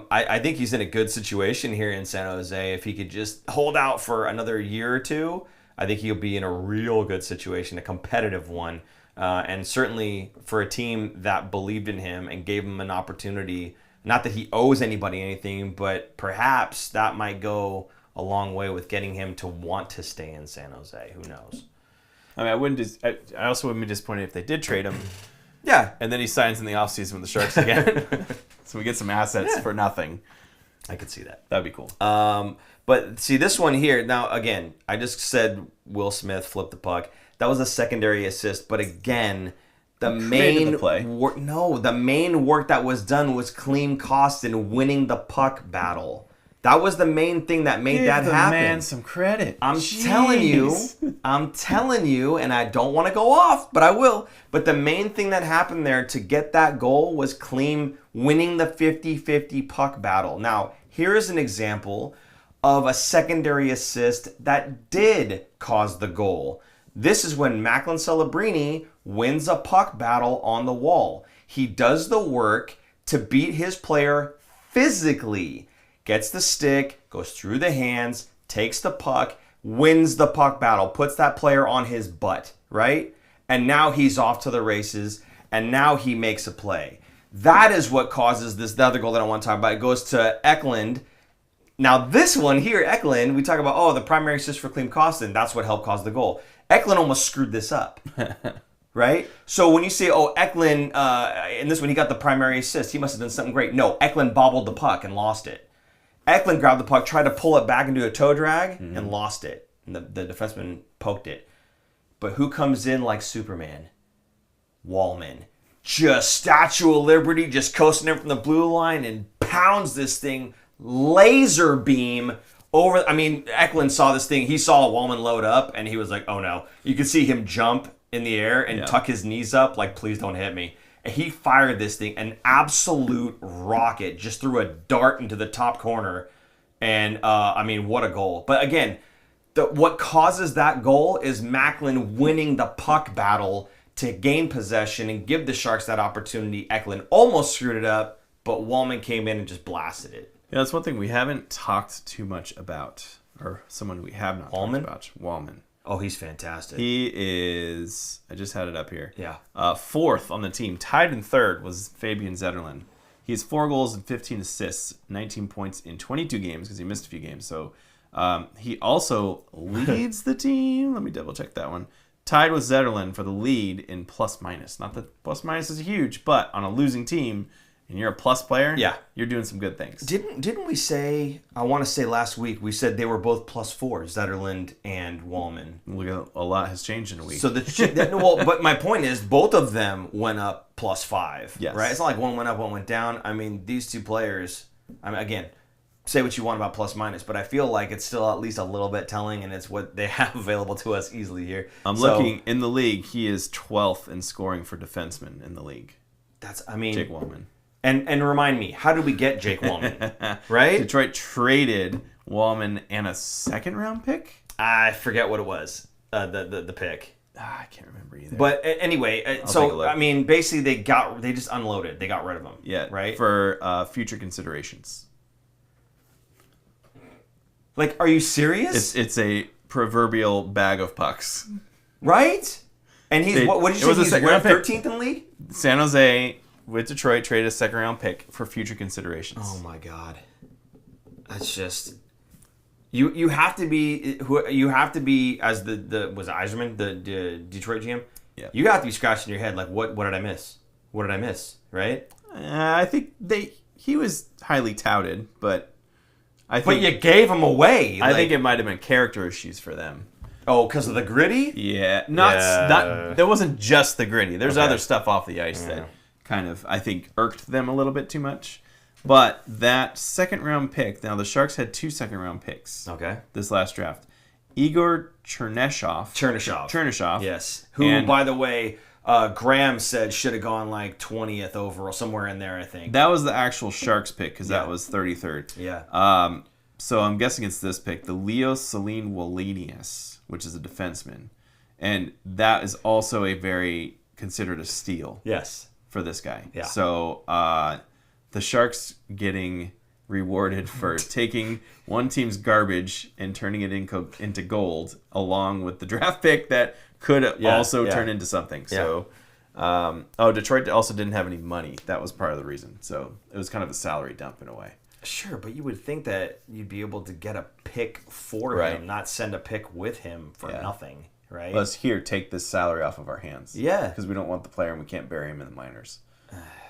I think he's in a good situation here in San Jose. If he could just hold out for another year or two, I think he'll be in a real good situation, a competitive one. And certainly for a team that believed in him and gave him an opportunity Not that he owes anybody anything, but perhaps that might go a long way with getting him to want to stay in San Jose. Who knows? I mean, I also wouldn't be disappointed if they did trade him. Yeah. And then he signs in the offseason with the Sharks again. So we get some assets for nothing. I could see that. That'd be cool. But see, this one here, now, again, I just said Will Smith flipped the puck. That was a secondary assist. But again, the main work, the main work that was done was Klim Kostin winning the puck battle. That was the main thing that made that happen. Give the man some credit. I'm telling you, and I don't want to go off, but I will. But the main thing that happened there to get that goal was Klim winning the 50-50 puck battle. Now, here is an example of a secondary assist that did cause the goal. This is when Macklin Celebrini wins a puck battle on the wall. He does the work to beat his player physically. Gets the stick, goes through the hands, takes the puck, wins the puck battle, puts that player on his butt, right? And now he's off to the races, and now he makes a play. That is what causes the other goal that I want to talk about. It goes to Eklund. Now this one here, Eklund, we talk about, the primary assist for Klim Kostin, that's what helped cause the goal. Eklund almost screwed this up. Right? So when you say, Eklund, in this one, he got the primary assist, he must have done something great. No, Eklund bobbled the puck and lost it. Eklund grabbed the puck, tried to pull it back into a toe drag, and lost it. And the defenseman poked it. But who comes in like Superman? Wallman. Just Statue of Liberty, just coasting in from the blue line and pounds this thing, laser beam over. I mean, Eklund saw this thing. He saw Wallman load up, and he was like, oh no. You could see him jump in the air and tuck his knees up like, please don't hit me. And he fired this thing, an absolute rocket, just threw a dart into the top corner. And, what a goal. But again, what causes that goal is Macklin winning the puck battle to gain possession and give the Sharks that opportunity. Eklund almost screwed it up, but Wallman came in and just blasted it. Yeah, that's one thing we haven't talked too much about, or someone we have not talked about. Wallman. Oh, he's fantastic. He is, I just had it up here. Yeah. Fourth on the team. Tied in third was Fabian Zetterlund. He has 4 goals and 15 assists, 19 points in 22 games because he missed a few games. So he also leads the team. Let me double check that one. Tied with Zetterlund for the lead in plus minus. Not that plus minus is huge, but on a losing team, and you're a plus player, you're doing some good things. Didn't we say, I want to say last week, we said they were both +4, Zetterlund and Wallman. Look, a lot has changed in a week. So but my point is, both of them went up +5. Yes. Right? It's not like one went up, one went down. I mean, these two players, again, say what you want about plus minus, but I feel like it's still at least a little bit telling, and it's what they have available to us easily here. I'm looking in the league. He is 12th in scoring for defensemen in the league. Jake Wallman. And remind me, how did we get Jake Wallman? Right? Detroit traded Wallman and a second-round pick? I forget what it was, the pick. I can't remember either. But anyway, basically they just unloaded. They got rid of him. Yeah, right? For future considerations. Like, are you serious? It's a proverbial bag of pucks. Right? And he's, what did you say, he's 13th in the league? San Jose with Detroit traded a second-round pick for future considerations. Oh, my God. That's just... You have to be as the was it Yzerman, the Detroit GM? Yeah. You have to be scratching your head like, what did I miss? What did I miss? Right? I think he was highly touted, but But you gave him away. I think it might have been character issues for them. Oh, because of the gritty? Yeah. There wasn't just the gritty. There's other stuff off the ice that kind of, I think, irked them a little bit too much. But that second-round pick, now the Sharks had 2 second-round picks this last draft. Igor Chernyshov. Yes. Who, by the way, Graham said should have gone like 20th overall, somewhere in there, I think. That was the actual Sharks pick because that was 33rd. Yeah. So I'm guessing it's this pick, the Leo Celine Wallenius, which is a defenseman. And that is also considered a steal. Yes. For this guy. Yeah. So the Sharks getting rewarded for taking one team's garbage and turning it into gold, along with the draft pick that could also turn into something. So Detroit also didn't have any money. That was part of the reason. So it was kind of a salary dump in a way. Sure, but you would think that you'd be able to get a pick for him, not send a pick with him for nothing, right? Let's take this salary off of our hands. Yeah. Because we don't want the player and we can't bury him in the minors.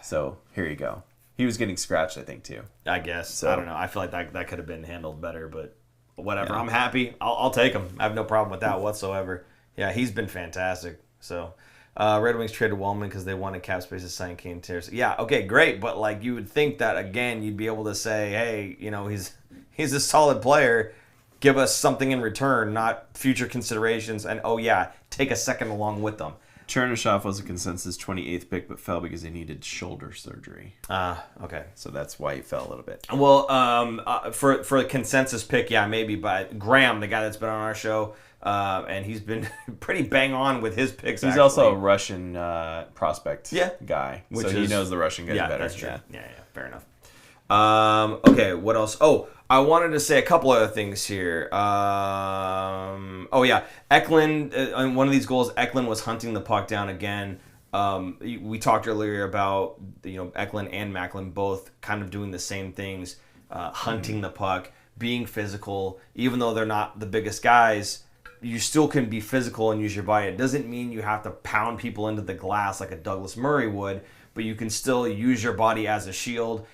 So here you go. He was getting scratched, I think, too. I guess. So, I don't know. I feel like that could have been handled better, but whatever. Yeah. I'm happy. I'll take him. I have no problem with that whatsoever. Yeah, he's been fantastic. So, Red Wings traded Wallman because they wanted cap space to sign Kane Tears. Yeah, okay, great. But, like, you would think that, again, you'd be able to say, hey, you know, he's a solid player. Give us something in return, not future considerations. And, take a second along with them. Chernyshov was a consensus 28th pick, but fell because he needed shoulder surgery. Okay. So that's why he fell a little bit. Well, for a consensus pick, maybe. But Graham, the guy that's been on our show, and he's been pretty bang on with his picks. He's also a Russian prospect guy, so he knows the Russian guys better. That's true. Yeah, fair enough. Okay, what else? Oh, I wanted to say a couple other things here. Eklund, on one of these goals, Eklund was hunting the puck down again. We talked earlier about, Eklund and Macklin both kind of doing the same things, hunting the puck, being physical. Even though they're not the biggest guys, you still can be physical and use your body. It doesn't mean you have to pound people into the glass like a Douglas Murray would, but you can still use your body as a shield,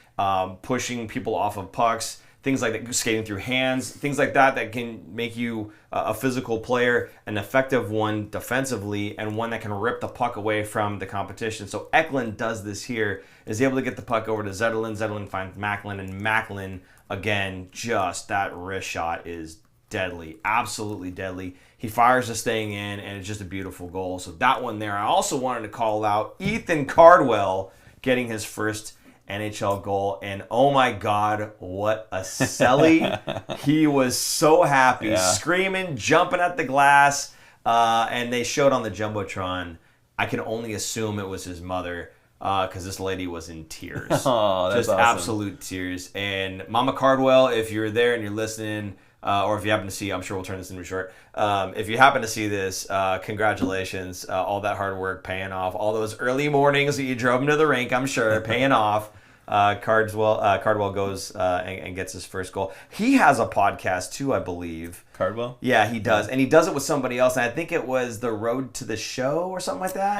pushing people off of pucks, things like that, skating through hands, things like that can make you a physical player, an effective one defensively, and one that can rip the puck away from the competition. So Eklund does this here, is able to get the puck over to Zetterlund. Zetterlund finds Macklin, and Macklin, again, just that wrist shot is deadly, absolutely deadly. He fires this thing in, and it's just a beautiful goal. So that one there. I also wanted to call out Ethan Cardwell getting his first NHL goal, and oh my God, what a celly. He was so happy, screaming, jumping at the glass, and they showed on the Jumbotron. I can only assume it was his mother, because this lady was in tears. Oh, that's just awesome. Absolute tears. And Mama Cardwell, if you're there and you're listening, or if you happen to see, I'm sure we'll turn this into short. If you happen to see this, congratulations. All that hard work paying off. All those early mornings that you drove him to the rink, I'm sure, paying off. Cardwell goes and gets his first goal. He has a podcast too, I believe. Cardwell? Yeah, he does. And he does it with somebody else. And I think it was The Road to the Show or something like that.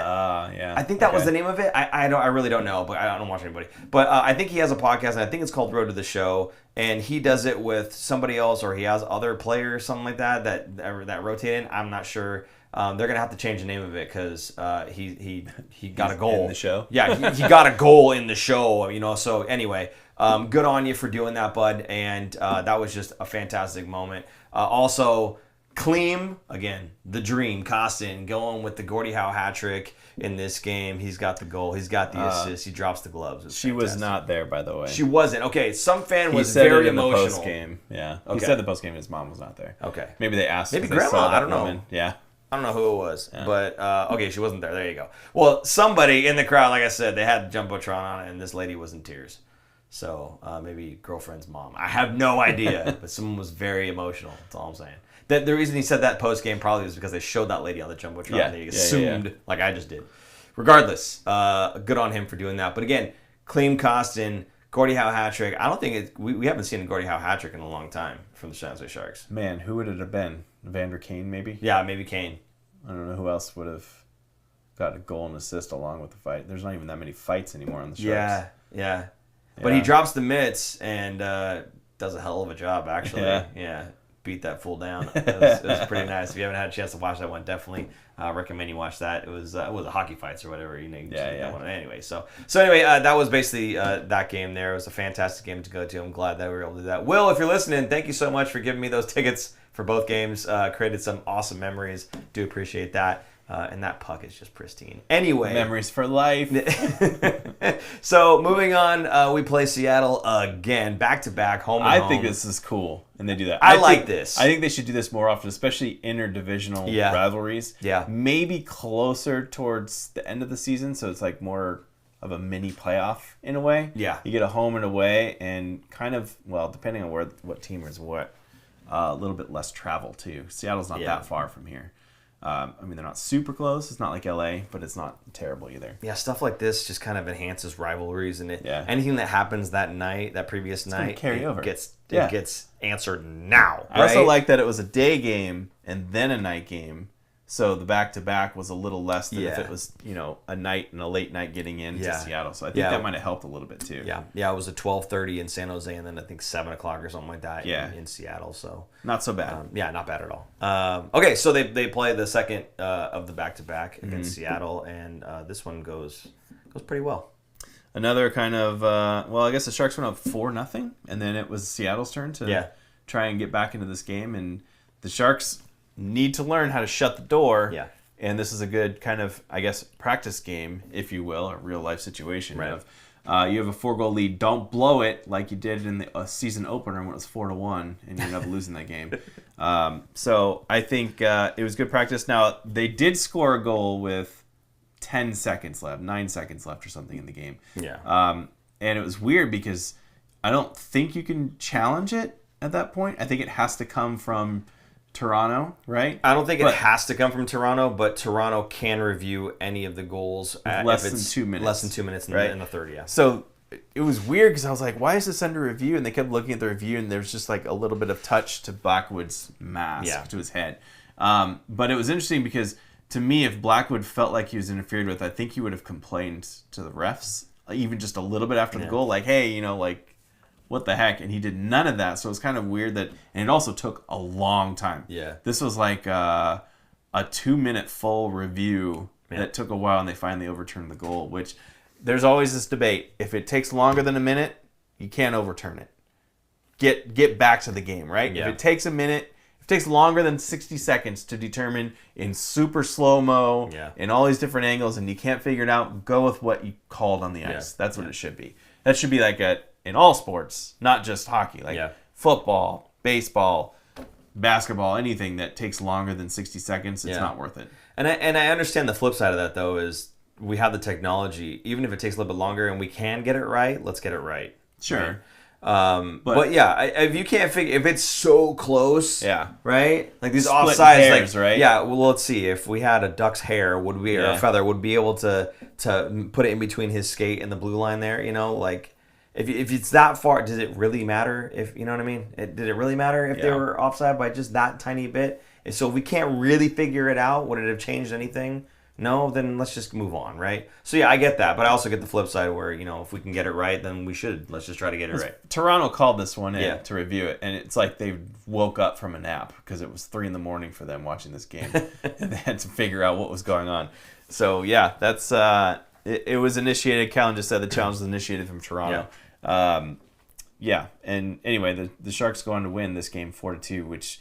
Yeah. I think that was the name of it. I really don't know, but I don't watch anybody. But I think he has a podcast, and I think it's called Road to the Show. And he does it with somebody else, or he has other players, something like that rotate in. I'm not sure. They're gonna have to change the name of it because he got a goal in the show. Yeah, he got a goal in the show. So anyway, good on you for doing that, bud. And that was just a fantastic moment. Also, Kleem, again, the dream, Kostin, going with the Gordie Howe hat trick in this game. He's got the goal. He's got the assist. He drops the gloves. She was not there, by the way. She wasn't. Okay, some fan was very emotional. The post-game. Yeah. Okay. He said the post-game his mom was not there. Okay. Maybe they asked. Maybe grandma. I don't know. Yeah. I don't know who it was, but okay, she wasn't there. There you go. Well, somebody in the crowd, like I said, they had the Jumbotron on it, and this lady was in tears. So maybe girlfriend's mom. I have no idea, but someone was very emotional. That's all I'm saying. The reason he said that post game probably was because they showed that lady on the Jumbotron. And they assumed, like I just did. Regardless, good on him for doing that. But again, Kleem, Kostin, Gordie Howe hat trick. I don't think we haven't seen a Gordie Howe hat trick in a long time from the San Jose Sharks. Man, who would it have been? Vander Kane, maybe? Yeah, maybe Kane. I don't know who else would have got a goal and assist along with the fight. There's not even that many fights anymore on the Sharks. Yeah. But he drops the mitts and does a hell of a job, actually. Yeah. Beat that fool down. It was pretty nice. If you haven't had a chance to watch that one, definitely recommend you watch that. It was a hockey fights or whatever. That one. Anyway, so anyway, that was basically that game there. It was a fantastic game to go to. I'm glad that we were able to do that. Will, if you're listening, thank you so much for giving me those tickets for both games. Created some awesome memories. Do appreciate that. And that puck is just pristine. Anyway. Memories for life. So, moving on, we play Seattle again, back-to-back, home and home. I think this is cool, and they do that. I like this. I think they should do this more often, especially interdivisional rivalries. Yeah. Maybe closer towards the end of the season, so it's like more of a mini playoff in a way. Yeah. You get a home and away, and kind of, well, depending on what team is what, a little bit less travel, too. Seattle's not that far from here. I mean, they're not super close. It's not like LA, but it's not terrible either. Yeah, stuff like this just kind of enhances rivalries, and Yeah. anything that happens that night, that previous night, carry over. It Yeah. gets answered now. I also right? like that it was a day game and then a night game. So the back-to-back was a little less than if Yeah. it was, a night and a late night getting into Yeah. Seattle. So I think Yeah. that might have helped a little bit too. Yeah, it was a 12:30 in San Jose, and then I think 7 o'clock or something like that in Seattle. So Not so bad. yeah, not bad at all. Okay, so they play the second of the back-to-back against Seattle, and this one goes pretty well. Another kind of, I guess the Sharks went up 4-0, and then it was Seattle's turn to try and get back into this game. And the Sharks need to learn how to shut the door. Yeah. And this is a good kind of, I guess, practice game, if you will, a real-life situation Right. of you have a 4-goal lead. Don't blow it like you did in the season opener when it was 4-1, and you ended up losing that game. So I think it was good practice. Now, they did score a goal with 10 seconds left, 9 seconds left or something in the game. Yeah. And it was weird because I don't think you can challenge it at that point. I think it has to come from Toronto, right? I don't think it has to come from Toronto, but Toronto can review any of the goals less if than it's 2 minutes. Less than 2 minutes in the third, yeah. So it was weird because I was like, why is this under review? And they kept looking at the review, and there was just like a little bit of touch to Blackwood's mask, to his head. But it was interesting because to me, if Blackwood felt like he was interfered with, I think he would have complained to the refs, even just a little bit after the goal, like, hey, what the heck? And he did none of that. So it was kind of weird and it also took a long time. Yeah. This was like a 2-minute full review that took a while, and they finally overturned the goal, which there's always this debate. If it takes longer than a minute, you can't overturn it. Get back to the game, right? Yeah. If it takes a minute, if it takes longer than 60 seconds to determine in super slow-mo, in all these different angles, and you can't figure it out, go with what you called on the ice. That's what it should be. That should be like in all sports, not just hockey. Like football, baseball, basketball, anything that takes longer than 60 seconds, it's not worth it. And I understand the flip side of that, though, is we have the technology. Even if it takes a little bit longer and we can get it right, let's get it right. Sure. Right? But if you can't figure, if it's so close, right? Like these Split offsides, hairs, right? Yeah. Well, let's see. If we had a duck's hair, or a feather, would be able to put it in between his skate and the blue line there? Like. If it's that far, does it really matter? If you know what I mean? Did it really matter if they were offside by just that tiny bit? So if we can't really figure it out, would it have changed anything? No, then let's just move on, right? So yeah, I get that, but I also get the flip side where if we can get it right, then we should. Let's just try to get it right. Toronto called this one in to review it, and it's like they woke up from a nap because it was 3 a.m. for them watching this game, and they had to figure out what was going on. So yeah, that's it was initiated. Callan just said the challenge was initiated from Toronto. And anyway, the Sharks go on to win this game 4-2, which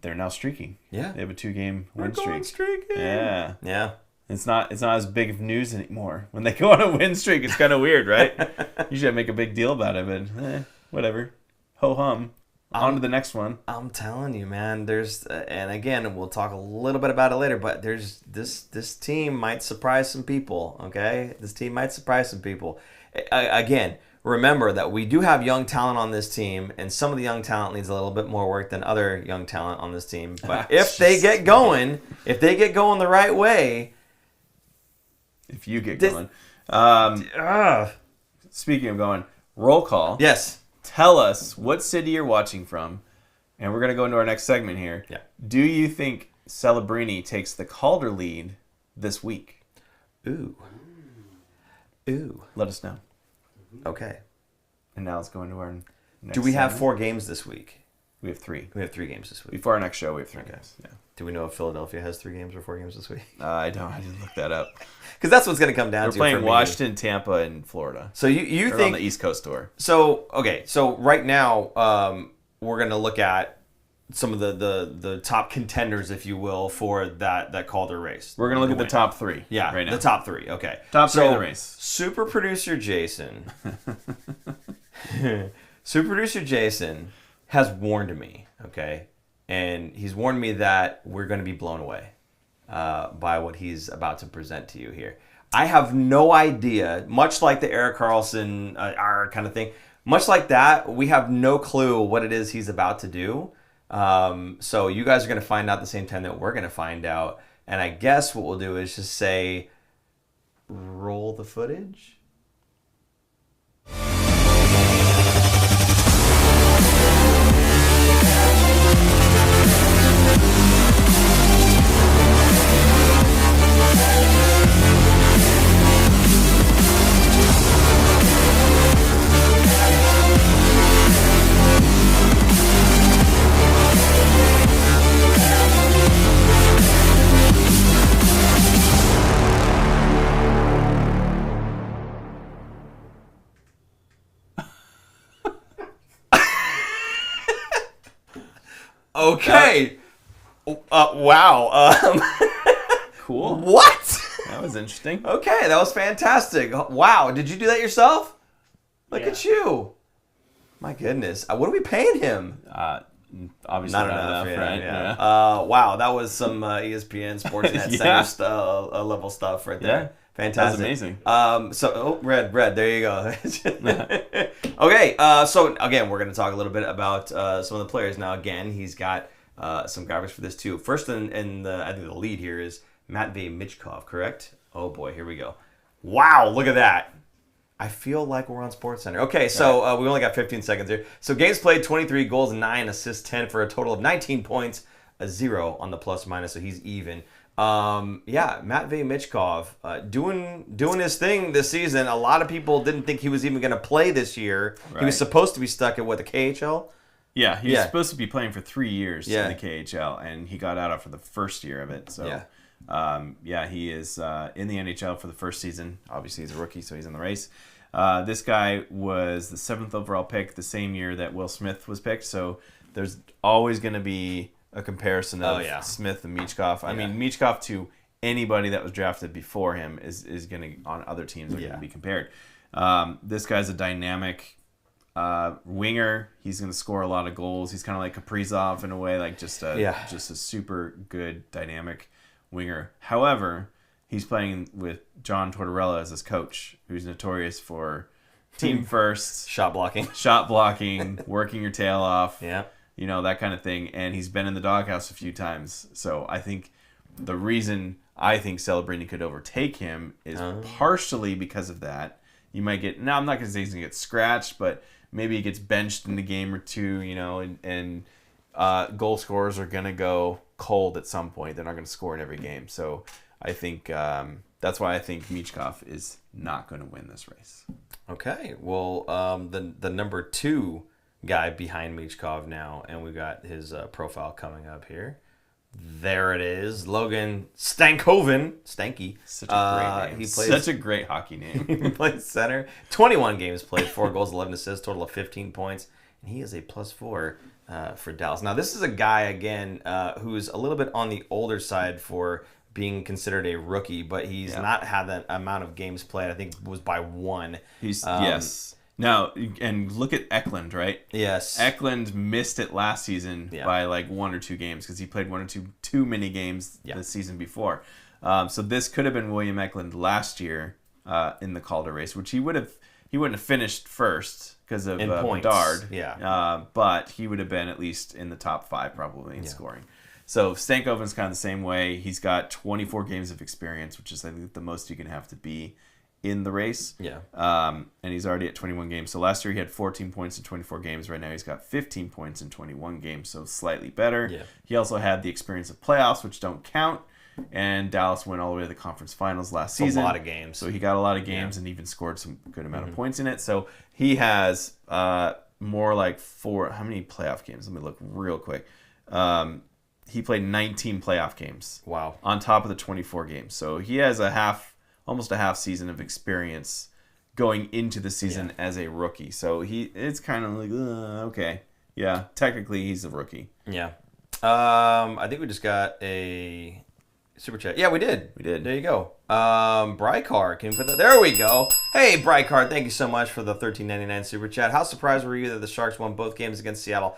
they're now streaking. Yeah, they have a 2-game win streak. Streaking. Yeah. It's not as big of news anymore when they go on a win streak. It's kind of weird, right? Usually I make a big deal about it, but whatever. Ho hum. On to the next one. I'm telling you, man. There's and again, we'll talk a little bit about it later, but there's this team might surprise some people. Okay, this team might surprise some people. Again. Remember that we do have young talent on this team, and some of the young talent needs a little bit more work than other young talent on this team. But if they get going the right way, if you get going. Speaking of going, roll call. Yes. Tell us what city you're watching from, and we're going to go into our next segment here. Yeah. Do you think Celebrini takes the Calder lead this week? Ooh. Let us know. Okay. And now let's go into our next Do we have segment. 4 games this week? We have 3. We have 3 games this week. Before our next show, we have 3 games. Yeah. Do we know if Philadelphia has 3 games or 4 games this week? I didn't look that up. Because that's what's going to come down to. We're playing Washington, Tampa, and Florida. So you They're think on the East Coast tour? So right now we're going to look at some of the top contenders, if you will, for that Calder race. We're going to look at the top 3. Yeah, right now. The top 3. Okay. Top 3 of the race. Super producer Jason. Super producer Jason has warned me, okay? And he's warned me that we're going to be blown away by what he's about to present to you here. I have no idea, much like the Erik Karlsson kind of thing, much like that, we have no clue what it is he's about to do. So you guys are going to find out the same time that we're going to find out. And I guess what we'll do is just say, roll the footage. Okay. Wow. Cool. What? That was interesting. Okay, that was fantastic. Wow. Did you do that yourself? Look Yeah. at you. My goodness. What are we paying him? Obviously not enough, right? Yeah. Wow, that was some ESPN Sportsnet Yeah. Center level stuff right there. Yeah. Fantastic. That was amazing. Red, there you go. Okay, so again, we're going to talk a little bit about some of the players. Now, again, he's got some graphics for this too. First in the, I think the lead here is Matvei Michkov, correct? Oh boy, here we go. Wow, look at that. I feel like we're on SportsCenter. Okay, so we only got 15 seconds here. So games played, 23 goals, 9 assists, 10 for a total of 19 points, a 0 on the plus minus, so he's even. Matvei Michkov doing his thing this season. A lot of people didn't think he was even going to play this year. Right. He was supposed to be stuck at the KHL? Yeah, he was supposed to be playing for 3 years in the KHL, and he got out after the first year of it. So, he is in the NHL for the first season. Obviously, he's a rookie, so he's in the race. This guy was the 7th overall pick the same year that Will Smith was picked. So there's always going to be a comparison of Smith and Michkov. I mean, Michkov to anybody that was drafted before him is going to, on other teams, are going to be compared. This guy's a dynamic winger. He's going to score a lot of goals. He's kind of like Kaprizov in a way, like just a super good dynamic winger. However, he's playing with John Tortorella as his coach, who's notorious for team first, shot blocking, working your tail off. Yeah. You know, that kind of thing. And he's been in the doghouse a few times. So I think the reason I think Celebrini could overtake him is partially because of that. You might get, now I'm not going to say he's going to get scratched, but maybe he gets benched in a game or two, you know, and goal scorers are going to go cold at some point. They're not going to score in every game. So I think that's why I think Michkov is not going to win this race. Okay. Well, the number 2 guy behind Michkov now, and we've got his profile coming up here. There it is, Logan Stankoven. Stanky. Such a great name. He plays, such a great hockey name. He plays center. 21 games played, 4 goals, 11 assists, total of 15 points, and he is a +4 for Dallas. Now, this is a guy again who's a little bit on the older side for being considered a rookie, but he's not had that amount of games played. I think it was by 1. He's yes. Now, and look at Eklund, right? Yes. Eklund missed it last season by like 1 or 2 games because he played 1 or 2 too many games the season before. So this could have been William Eklund last year in the Calder race, which he wouldn't have finished first because of Bedard. Yeah. But he would have been at least in the top 5 probably in scoring. So Stankoven's kind of the same way. He's got 24 games of experience, which is I think the most you can have to be in the race. Yeah. And he's already at 21 games. So last year he had 14 points in 24 games. Right now he's got 15 points in 21 games, so slightly better. Yeah. He also had the experience of playoffs, which don't count. And Dallas went all the way to the conference finals last season. A lot of games. So he got a lot of games and even scored some good amount of points in it. So he has more like 4... How many playoff games? Let me look real quick. He played 19 playoff games. Wow. On top of the 24 games. So he has almost a half season of experience going into the season as a rookie. So it's kind of like, okay. Yeah, technically he's a rookie. Yeah. I think we just got a super chat. Yeah, we did. There you go. Brykar, can you put that? There we go. Hey, Brykar, thank you so much for the $13.99 super chat. How surprised were you that the Sharks won both games against Seattle?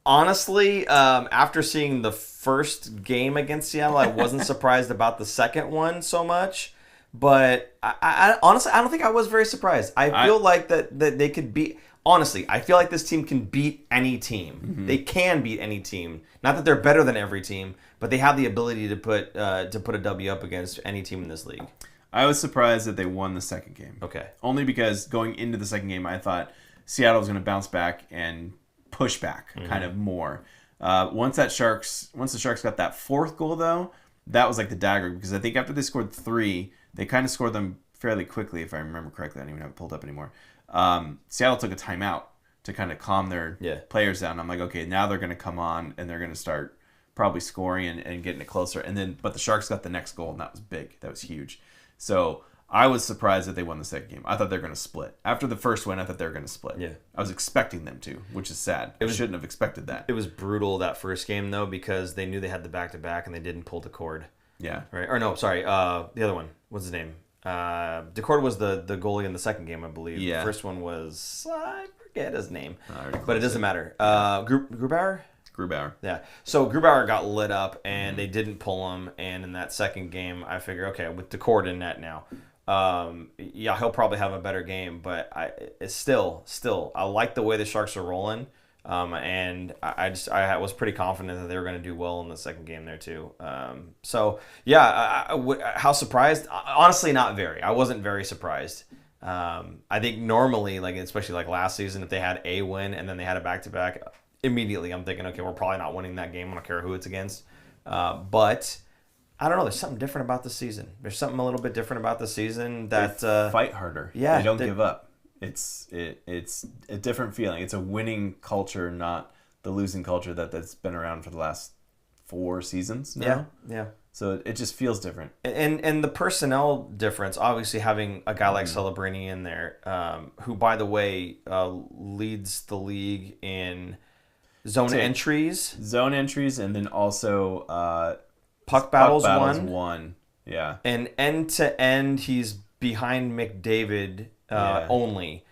Honestly, after seeing the first game against Seattle, I wasn't surprised about the second one so much. But I honestly, I don't think I was very surprised. I feel like that they could be. honestly, I feel like this team can beat any team. Mm-hmm. They can beat any team. Not that they're better than every team, but they have the ability to put a W up against any team in this league. I was surprised that they won the second game. Okay. Only because going into the second game, I thought Seattle was going to bounce back and push back kind of more. Once the Sharks got that fourth goal, though, that was like the dagger, because I think after they scored 3, they kind of scored them fairly quickly, if I remember correctly. I don't even have it pulled up anymore. Seattle took a timeout to kind of calm their players down. I'm like, okay, now they're going to come on and they're going to start probably scoring and getting it closer. But the Sharks got the next goal, and that was big. That was huge. So I was surprised that they won the second game. I thought they were going to split. After the first win, I thought they were going to split. Yeah. I was expecting them to, which is sad. I shouldn't have expected that. It was brutal that first game, though, because they knew they had the back-to-back and they didn't pull the cord. Yeah. Right. Or no, sorry. The other one. What's his name? DeCord was the goalie in the second game, I believe. Yeah. The first one was, I forget his name. But it doesn't matter. Grubauer? Grubauer. Yeah. So Grubauer got lit up, and they didn't pull him. And in that second game, I figure, okay, with DeCord in net now, he'll probably have a better game. But it's still, I like the way the Sharks are rolling. And I was pretty confident that they were going to do well in the second game there too. How surprised? Honestly, not very. I wasn't very surprised. I think normally, like especially like last season, if they had a win and then they had a back-to-back, immediately I'm thinking, okay, we're probably not winning that game. I don't care who it's against. But I don't know. There's something different about the season. There's something a little bit different about the season that they fight harder. Yeah, they don't give up. It's a different feeling. It's a winning culture, not the losing culture that's been around for the last 4 seasons now. Yeah. So it just feels different. And the personnel difference, obviously having a guy like Celebrini in there, who, by the way, leads the league in zone entries. Zone entries, and then also puck battles won. Yeah. And end-to-end, he's behind McDavid only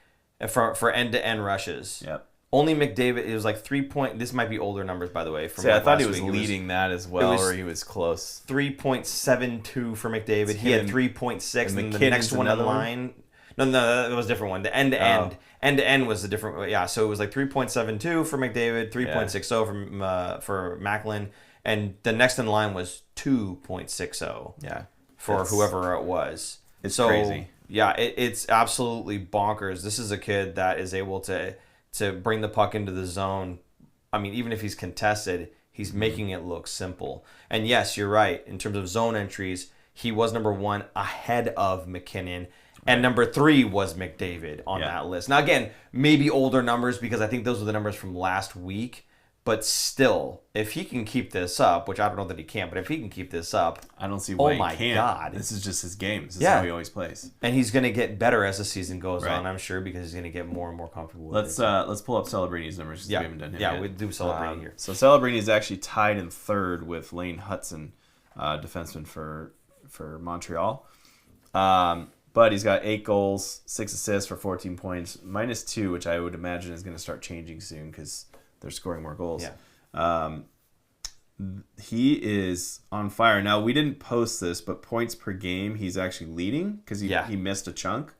for end-to-end rushes. Yep. Only McDavid, it was like 3 point. This might be older numbers, by the way. I thought he was leading that as well, or he was close. 3.72 for McDavid. He had 3.6, and the next one in line. No, that was a different one. The end-to-end. End-to-end was a different one. Yeah, so it was like 3.72 for McDavid, 3.60 for Macklin, and the next in line was 2.60 for whoever it was. It's crazy. Yeah, it's absolutely bonkers. This is a kid that is able to bring the puck into the zone. I mean, even if he's contested, he's making it look simple. And yes, you're right. In terms of zone entries, he was number 1 ahead of McKinnon. And number 3 was McDavid on that list. Now, again, maybe older numbers because I think those were the numbers from last week. But still, if he can keep this up, which I don't know that he can, but if he can keep this up, I don't see why he can't. Oh my God. This is just his game. This is how he always plays. And he's going to get better as the season goes on, I'm sure, because he's going to get more and more comfortable with it. Let's pull up Celebrini's numbers. We haven't done him yet. We do Celebrini here. So Celebrini is actually tied in 3rd with Lane Hudson, defenseman for Montreal. But he's got 8 goals, 6 assists for 14 points, -2, which I would imagine is going to start changing soon because they're scoring more goals. Yeah. He is on fire. Now, we didn't post this, but points per game, he's actually leading because he missed a chunk.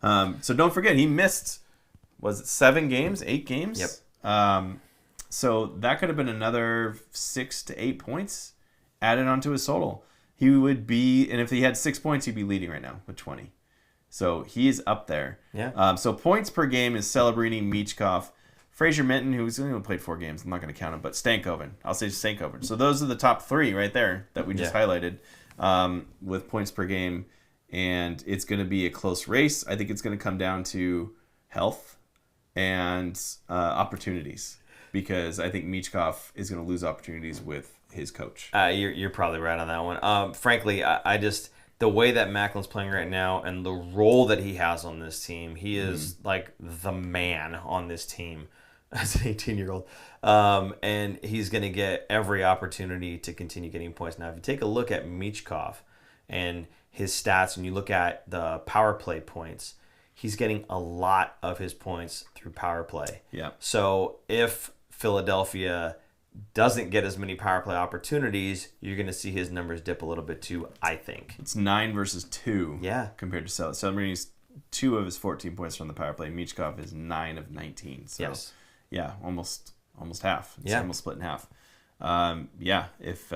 So don't forget, he missed, was it 7 games, 8 games? Yep. So that could have been another 6 to 8 points added onto his total. He would be, and if he had 6 points, he'd be leading right now with 20. So he is up there. Yeah. So points per game is Celebrini, Michkov, Fraser Minton, who's only played 4 games. I'm not going to count him, but Stankoven. I'll say Stankoven. So those are the top 3 right there that we just highlighted with points per game. And it's going to be a close race. I think it's going to come down to health and opportunities because I think Michkov is going to lose opportunities with his coach. You're probably right on that one. Frankly, I just... The way that Macklin's playing right now and the role that he has on this team, he is like the man on this team as an 18-year-old. And he's going to get every opportunity to continue getting points. Now, if you take a look at Michkov and his stats and you look at the power play points, he's getting a lot of his points through power play. Yeah. So if Philadelphia doesn't get as many power play opportunities, you're going to see his numbers dip a little bit too, I think. It's 9 versus 2 Yeah. compared to Celebrini. 2 of his 14 points from the power play. Michkov is 9 of 19. So, Yes. yeah, almost half. It's Yeah. almost split in half. If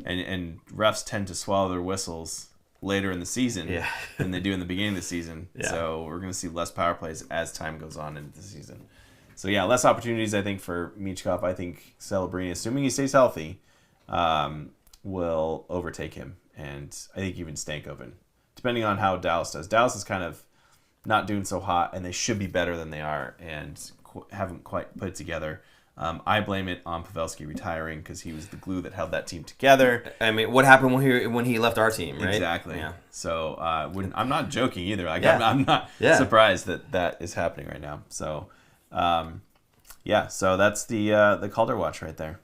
and refs tend to swallow their whistles later in the season than they do in the beginning of the season. Yeah. So we're going to see less power plays as time goes on into the season. So, yeah, less opportunities, I think, for Michkov. I think Celebrini, assuming he stays healthy, will overtake him. And I think even Stankoven, depending on how Dallas does. Dallas is kind of not doing so hot, and they should be better than they are and haven't quite put it together. I blame it on Pavelski retiring because he was the glue that held that team together. I mean, what happened when he left our team, right? Exactly. Yeah. So I'm not joking either. Like, Yeah. I'm not Yeah. surprised that is happening right now. So, so that's the Calder watch right there.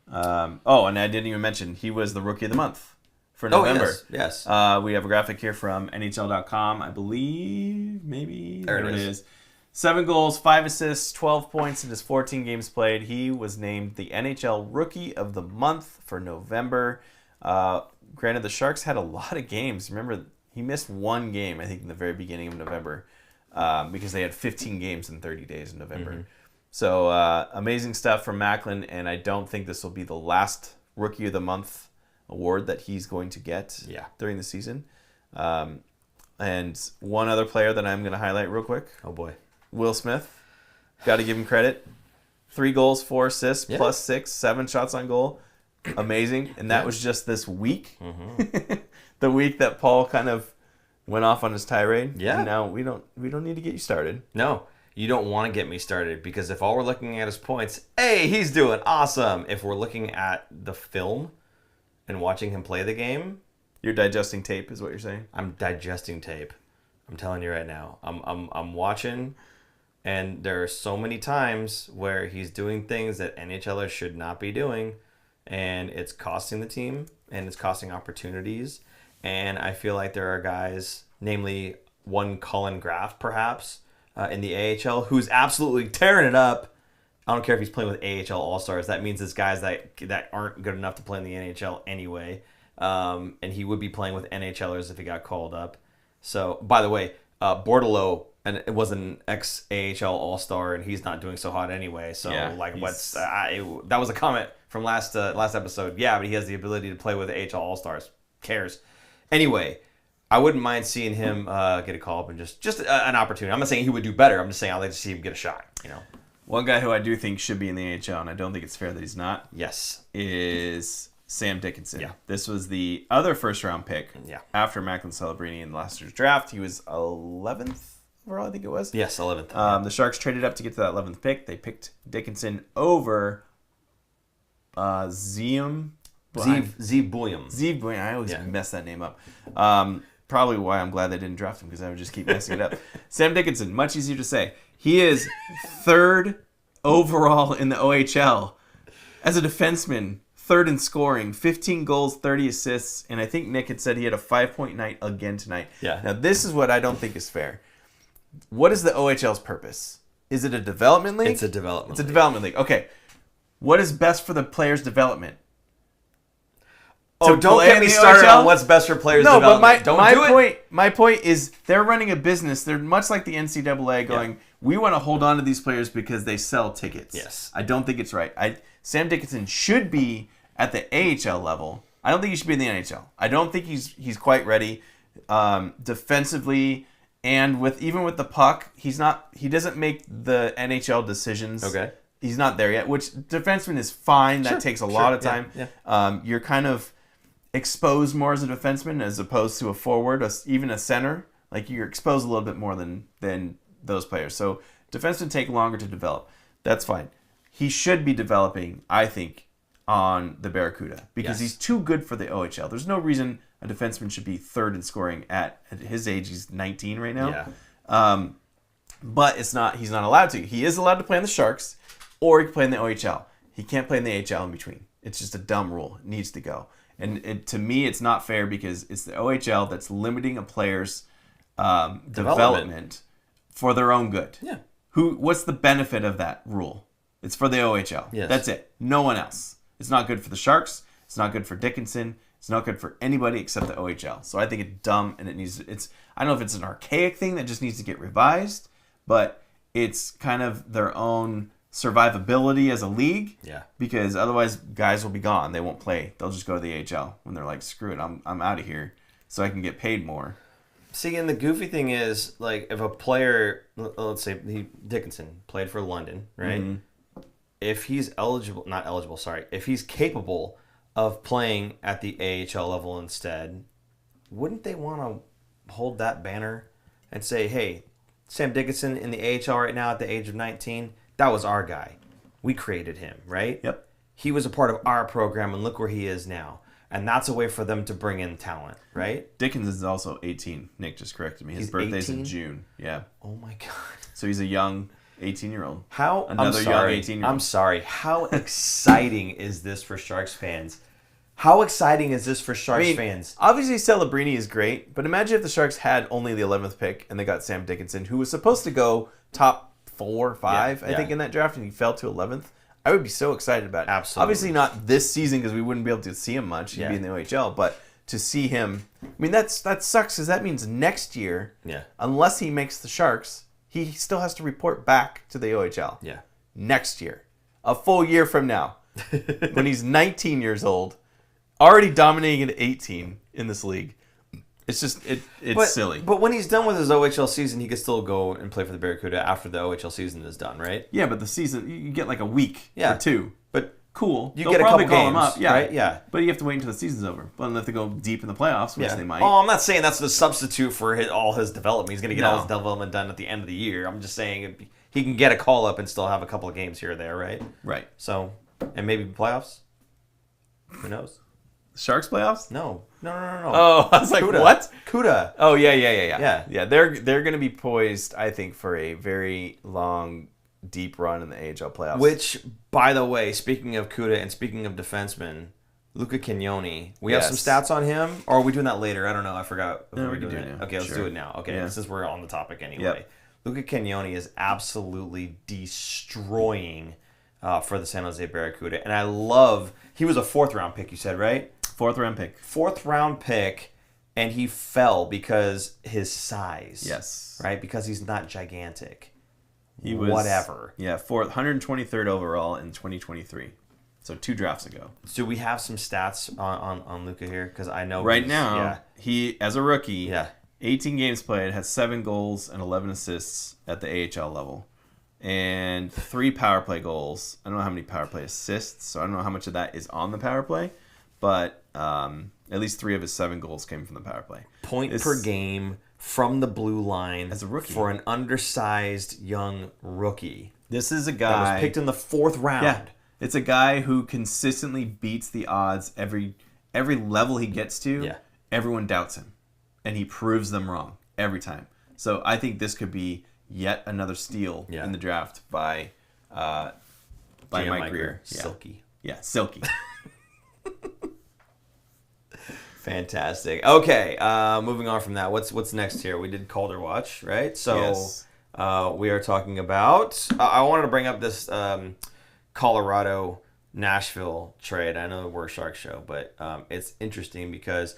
And I didn't even mention he was the Rookie of the Month for November. Yes. We have a graphic here from NHL.com, I believe. Maybe There it is. 7 goals, 5 assists, 12 points in his 14 games played. He was named the NHL Rookie of the Month for November. Granted, the Sharks had a lot of games. Remember, he missed 1 game, I think, in the very beginning of November because they had 15 games in 30 days in November. Mm-hmm. So, amazing stuff from Macklin, and I don't think this will be the last Rookie of the Month award that he's going to get during the season. And one other player that I'm going to highlight real quick. Oh, boy. Will Smith. Got to give him credit. 3 goals, 4 assists, plus 6, 7 shots on goal. Amazing. And that was just this week. Mm-hmm. The week that Paul kind of went off on his tirade. Yeah. And now we don't need to get you started. No, you don't want to get me started because if all we're looking at is points, hey, he's doing awesome. If we're looking at the film and watching him play the game, You're digesting tape is what you're saying? I'm digesting tape. I'm telling you right now. I'm watching, and there are so many times where he's doing things that NHLers should not be doing, and it's costing the team, and it's costing opportunities. And I feel like there are guys, namely one Colin Graff, perhaps, in the AHL, who's absolutely tearing it up. I don't care if he's playing with AHL All-Stars. That means it's guys that aren't good enough to play in the NHL anyway. And he would be playing with NHLers if he got called up. So, by the way, Bordelot, and it was an ex-AHL All-Star, and he's not doing so hot anyway. So, Yeah, that was a comment from last episode. Yeah, but he has the ability to play with AHL All-Stars. Cares. Anyway, I wouldn't mind seeing him get a call up and just an opportunity. I'm not saying he would do better. I'm just saying I'd like to see him get a shot. One guy who I do think should be in the AHL, and I don't think it's fair that he's not, Yes. is Sam Dickinson. Yeah. This was the other first-round pick after Macklin Celebrini in last year's draft. He was 11th overall, I think it was. Yes, 11th. The Sharks traded up to get to that 11th pick. They picked Dickinson over Zeev Buium. I always mess that name up. Probably why I'm glad they didn't draft him, because I would just keep messing it up. Sam Dickinson, much easier to say. He is 3rd overall in the OHL as a defenseman, 3rd in scoring, 15 goals, 30 assists, and I think Nick had said he had a 5-point night again tonight. Yeah. Now, this is what I don't think is fair. What is the OHL's purpose? Is it a development league? It's a development It's a development league. Okay. What is best for the player's development? Oh, don't get me started on what's best for players' development. My point is they're running a business. They're much like the NCAA going, we want to hold on to these players because they sell tickets. Yes. I don't think it's right. Sam Dickinson should be at the AHL level. I don't think he should be in the NHL. I don't think he's quite ready defensively, and even with the puck, he doesn't make the NHL decisions. Okay. He's not there yet, which defenseman is fine. That takes a lot of time. Yeah. You're kind of exposed more as a defenseman as opposed to a forward, even a center. Like, you're exposed a little bit more than those players. So defensemen take longer to develop. That's fine. He should be developing, I think, on the Barracuda because he's too good for the OHL. There's no reason a defenseman should be 3rd in scoring at his age. He's 19 right now. Yeah. But he's not allowed to. He is allowed to play in the Sharks, or he can play in the OHL. He can't play in the AHL in between. It's just a dumb rule. It needs to go. And to me, it's not fair because it's the OHL that's limiting a player's development for their own good. Yeah. What's the benefit of that rule? It's for the OHL. Yes. That's it. No one else. It's not good for the Sharks. It's not good for Dickinson. It's not good for anybody except the OHL. So I think it's dumb, and I don't know if it's an archaic thing that just needs to get revised, but it's kind of their own survivability as a league. Yeah. Because otherwise, guys will be gone. They won't play. They'll just go to the AHL when they're like, screw it, I'm out of here, so I can get paid more. See, and the goofy thing is, like, if a player, let's say Dickinson played for London, right? Mm-hmm. If he's if he's capable of playing at the AHL level instead, wouldn't they want to hold that banner and say, hey, Sam Dickinson in the AHL right now at the age of 19, that was our guy. We created him, right? Yep. He was a part of our program, and look where he is now. And that's a way for them to bring in talent, right? Dickens is also 18. Nick just corrected me. His birthday's 18? in June. Yeah. Oh my God. So he's a young 18-year-old. I'm sorry. How exciting is this for Sharks fans? How exciting is this for Sharks fans? Obviously, Celebrini is great, but imagine if the Sharks had only the 11th pick and they got Sam Dickinson, who was supposed to go top 4 or 5, I think, in that draft, and he fell to 11th. I would be so excited about it. Absolutely. Obviously not this season because we wouldn't be able to see him much. He'd be in the OHL, but to see him, that sucks because that means next year, unless he makes the Sharks, he still has to report back to the OHL. Yeah. Next year. A full year from now. When he's 19 years old, already dominating at 18 in this league. It's just, it's silly. But when he's done with his OHL season, he can still go and play for the Barracuda after the OHL season is done, right? Yeah, but the season, you get like a week or 2. But cool. You get a couple games, right? Yeah. But you have to wait until the season's over. But unless they go deep in the playoffs, which they might. Oh, I'm not saying that's the substitute for all his development. He's going to get all his development done at the end of the year. I'm just saying he can get a call-up and still have a couple of games here or there, right? Right. So, and maybe playoffs? Who knows? Sharks playoffs? No. Oh, I was like, Cuda. what? Cuda. Oh, yeah. Yeah, they're going to be poised, I think, for a very long, deep run in the AHL playoffs. Which, by the way, speaking of Cuda and speaking of defensemen, Luca Cagnoni, we have some stats on him? Or are we doing that later? I don't know. I forgot. No, we can do it now. Okay, let's do it now. Okay, since we're on the topic anyway. Yep. Luca Cagnoni is absolutely destroying for the San Jose Barracuda. And I love... He was a 4th-round pick, you said, right? 4th-round pick. 4th-round pick, and he fell because his size. Yes. Right? Because he's not gigantic. He was... Whatever. Yeah, 123rd overall in 2023. So 2 drafts ago. Do we have some stats on Luca here? Because I know... Right now, he, as a rookie, 18 games played, has 7 goals and 11 assists at the AHL level. And 3 power play goals. I don't know how many power play assists, so I don't know how much of that is on the power play. But at least 3 of his 7 goals came from the power play. Point per game from the blue line as a rookie for an undersized young rookie. This is a guy that was picked in the 4th round. Yeah, it's a guy who consistently beats the odds every level he gets to. Yeah. Everyone doubts him, and he proves them wrong every time. So I think this could be yet another steal in the draft by Mike Greer. Silky. Yeah, silky. Fantastic. Okay, moving on from that. What's next here? We did Calder Watch, right? So we are talking about... I wanted to bring up this Colorado-Nashville trade. I know we're a Shark show, but it's interesting because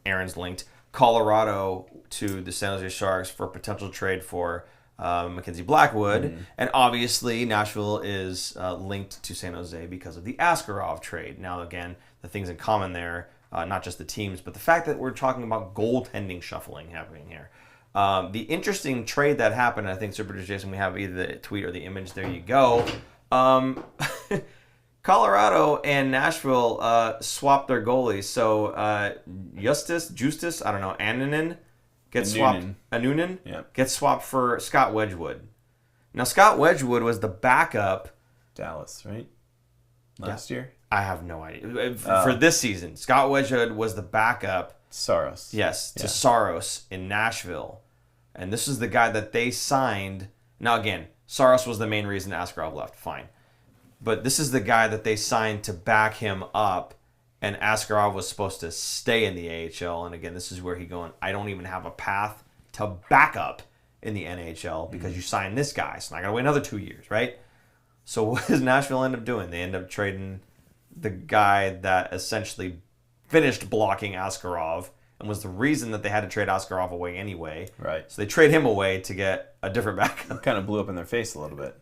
Aaron's linked Colorado to the San Jose Sharks for a potential trade for Mackenzie Blackwood. And obviously, Nashville is linked to San Jose because of the Askarov trade. Now, again, the things in common there, not just the teams, but the fact that we're talking about goaltending shuffling happening here. The interesting trade that happened, I think, Super Jason, we have either the tweet or the image. There you go. Colorado and Nashville swapped their goalies. So Justus, I don't know, Annunen gets swapped. Annunen gets swapped for Scott Wedgwood. Now, Scott Wedgwood was the backup. Dallas, right? Last year? I have no idea. For this season, Scott Wedgwood was the backup. Saros. Yes, to Saros in Nashville. And this is the guy that they signed. Now, again, Saros was the main reason Askarov left. Fine. But this is the guy that they signed to back him up. And Askarov was supposed to stay in the AHL. And again, this is where he's going, I don't even have a path to back up in the NHL because you signed this guy. So I got to wait another 2 years, right? So what does Nashville end up doing? They end up trading the guy that essentially finished blocking Askarov and was the reason that they had to trade Askarov away anyway. Right. So they trade him away to get a different backup. Kind of blew up in their face a little bit.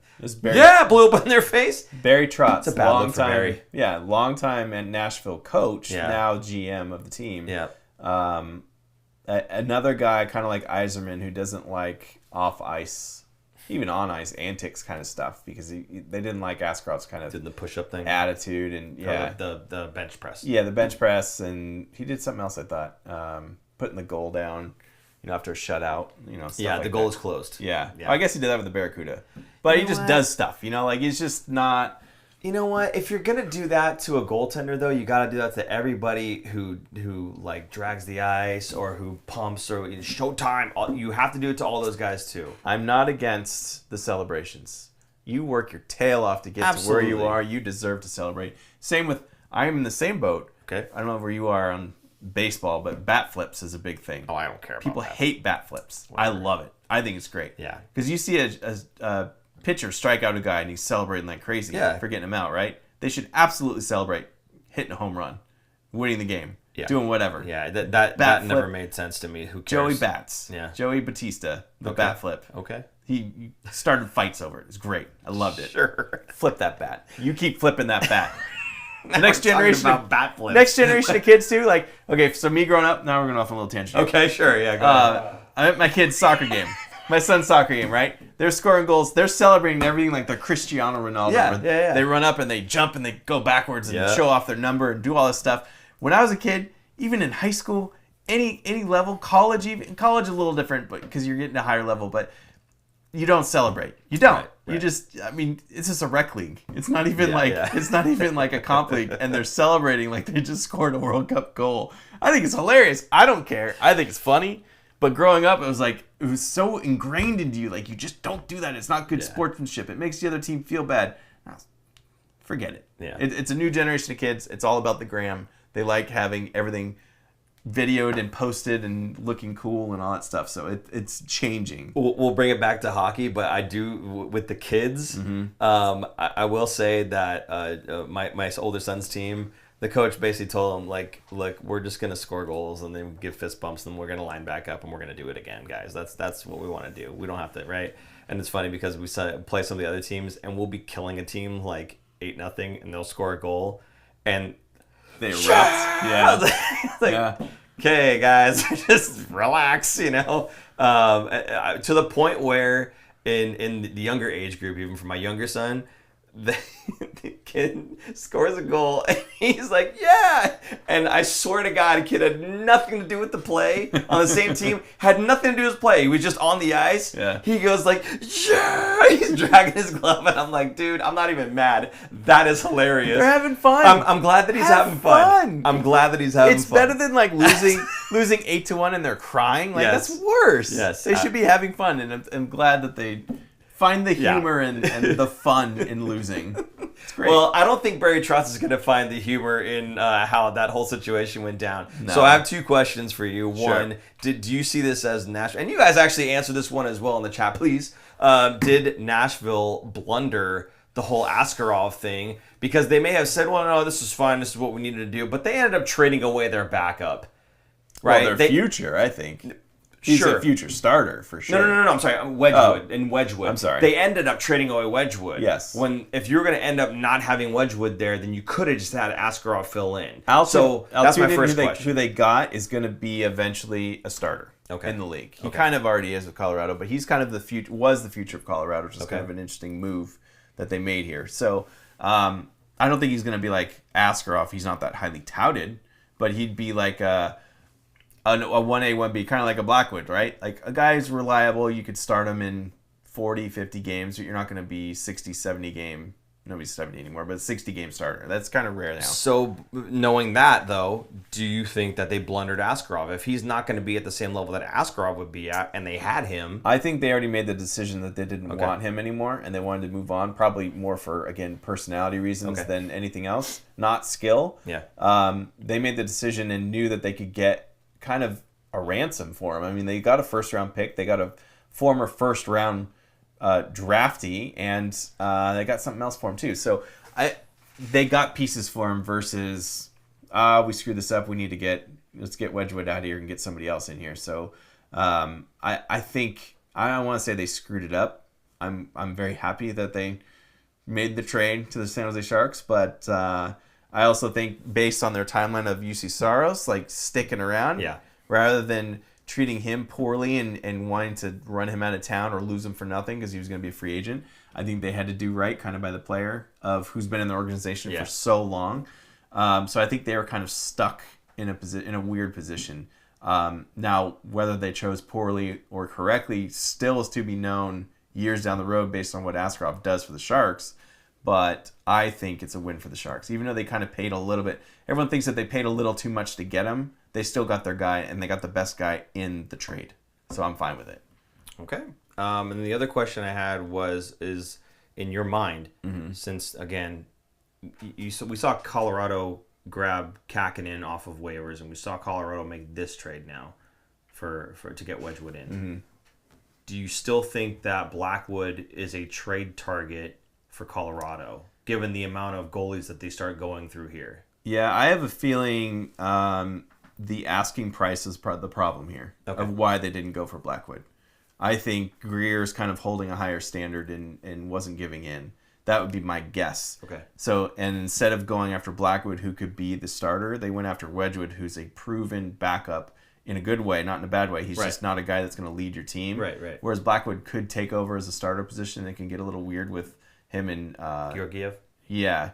Blew up in their face. Barry Trotz, It's a bad look for Barry. Yeah, long time and Nashville coach, Yeah. now GM of the team. Yeah. Another guy, kind of like Yzerman, who doesn't like off ice, even on ice antics kind of stuff, because they didn't like Askarov's kind of Did the push-up thing. attitude and the bench press. Yeah, the bench press, and he did something else. I thought putting the goal down, after a shutout. Stuff Yeah, like the goal that. is closed. Yeah. Yeah. Well, I guess he did that with the Barracuda, but he just does stuff. He's just not. You know what? If you're gonna do that to a goaltender, though, you gotta do that to everybody who like drags the ice or who pumps or showtime. You have to do it to all those guys too. I'm not against the celebrations. You work your tail off to get Absolutely. to where you are. You deserve to celebrate. Same with, I'm in the same boat. Okay. I don't know where you are on baseball, but bat flips is a big thing. Oh, I don't care. People about that. hate bat flips. I love it. I think it's great. Yeah. Because you see a pitcher strike out a guy and he's celebrating like crazy for getting him out, right? They should absolutely celebrate hitting a home run, winning the game, doing whatever. Yeah, that never made sense to me. Who cares? Joey Bats. Yeah. Joey Batista, the bat flip. Okay. He started fights over it. It was great. I loved it. Sure. Flip that bat. You keep flipping that bat. The next generation about bat flips. Next generation of kids too. Like, okay, so me growing up, now we're going off on a little tangent. Okay, sure. Yeah. Go ahead. I'm at my kid's soccer game. My son's soccer game, right? They're scoring goals. They're celebrating everything like they're Cristiano Ronaldo. Yeah. They run up and they jump and they go backwards and Yeah. show off their number and do all this stuff. When I was a kid, even in high school, any level, college even, college a little different, but because you're getting a higher level, but you don't celebrate. You don't. Right. You just, it's just a rec league. It's not even it's not even like a comp league, and they're celebrating like they just scored a World Cup goal. I think it's hilarious. I don't care. I think it's funny. But growing up, it was so ingrained into you. Like, you just don't do that. It's not good sportsmanship. It makes the other team feel bad. No, forget it. Yeah. It's a new generation of kids. It's all about the gram. They like having everything videoed and posted and looking cool and all that stuff. So it's changing. We'll bring it back to hockey, but I do with the kids. I will say that my older son's team, the coach basically told him, like, look, we're just going to score goals and then give fist bumps and we're going to line back up and we're going to do it again, guys. That's what we want to do. We don't have to, right? And it's funny because we play some of the other teams and we'll be killing a team like 8-0 and they'll score a goal and they erupt. Yeah. Okay, guys, just relax, to the point where in the younger age group, even for my younger son, the kid scores a goal and he's like, yeah, and I swear to God, the kid had nothing to do with the play on the same team, had nothing to do with his play. He was just on the ice. Yeah. He goes like, yeah, he's dragging his glove and I'm like, dude, I'm not even mad. That is hilarious. They're having fun. I'm glad that he's having fun. I'm glad that he's having fun. It's better than like losing 8-1 and they're crying. Like, Yes. that's worse. Yes. They should be having fun, and I'm glad that they find the humor and the fun in losing. It's great. Well, I don't think Barry Trotz is going to find the humor in how that whole situation went down. No. So I have two questions for you. Sure. One, do you see this as Nashville? And you guys actually answer this one as well in the chat, please. Did Nashville blunder the whole Askarov thing? Because they may have said, well, no, this is fine. This is what we needed to do. But they ended up trading away their backup. Right? Well, their future, I think. He's a future starter for sure. No. I'm sorry. Wedgwood. In Wedgwood. I'm sorry. They ended up trading away Wedgwood. Yes. If you were going to end up not having Wedgwood there, then you could have just had Askarov fill in. Also, that's my first question. Who they got is going to be eventually a starter in the league. He kind of already is with Colorado, but he's kind of the future. Was the future of Colorado, which is kind of an interesting move that they made here. So I don't think he's going to be like Askarov. He's not that highly touted, but he'd be like a 1A, 1B, kind of like a Blackwood, right? Like a guy who's reliable. You could start him in 40, 50 games, but you're not going to be 60, 70 game. Nobody's 70 anymore, but a 60 game starter. That's kind of rare now. So knowing that, though, do you think that they blundered Askarov? If he's not going to be at the same level that Askarov would be at, and they had him... I think they already made the decision that they didn't want him anymore, and they wanted to move on, probably more for, again, personality reasons than anything else, not skill. Yeah. They made the decision and knew that they could get kind of a ransom for him. I mean, they got a first-round pick. They got a former first-round draftee, and they got something else for him, too. So they got pieces for him versus we screwed this up. We need to let's get Wedgwood out of here and get somebody else in here. So I think I don't want to say they screwed it up. I'm very happy that they made the trade to the San Jose Sharks, but I also think based on their timeline of UC Saros like sticking around, rather than treating him poorly and wanting to run him out of town or lose him for nothing because he was going to be a free agent, I think they had to do right kind of by the player of who's been in the organization for so long. So I think they were kind of stuck in a weird position. Now, whether they chose poorly or correctly still is to be known years down the road based on what Askarov does for the Sharks. But I think it's a win for the Sharks. Even though they kind of paid a little bit. Everyone thinks that they paid a little too much to get him. They still got their guy, and they got the best guy in the trade. So I'm fine with it. Okay. And the other question I had is in your mind, since, again, we saw Colorado grab Kakinen off of waivers, and we saw Colorado make this trade now to get Wedgwood in. Do you still think that Blackwood is a trade target for Colorado, given the amount of goalies that they start going through here? Yeah, I have a feeling the asking price is the problem here of why they didn't go for Blackwood. I think Greer's kind of holding a higher standard and wasn't giving in. That would be my guess. Okay. So, and instead of going after Blackwood, who could be the starter, they went after Wedgwood, who's a proven backup in a good way, not in a bad way. He's just not a guy that's going to lead your team. Right. Whereas Blackwood could take over as a starter position. It can get a little weird with him and Georgiev. Yeah.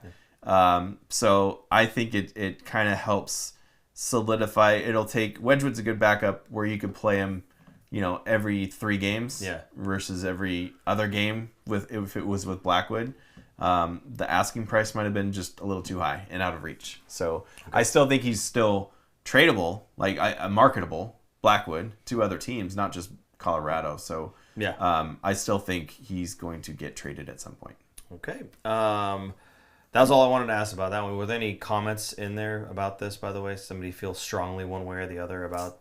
So I think it kind of helps solidify. It'll take Wedgwood's a good backup where you could play him, every 3 games versus every other game if it was with Blackwood. The asking price might have been just a little too high and out of reach. So I still think he's still tradable, like a marketable Blackwood to other teams, not just Colorado. So I still think he's going to get traded at some point. Okay. That was all I wanted to ask about that one. Were there any comments in there about this, by the way? Somebody feels strongly one way or the other about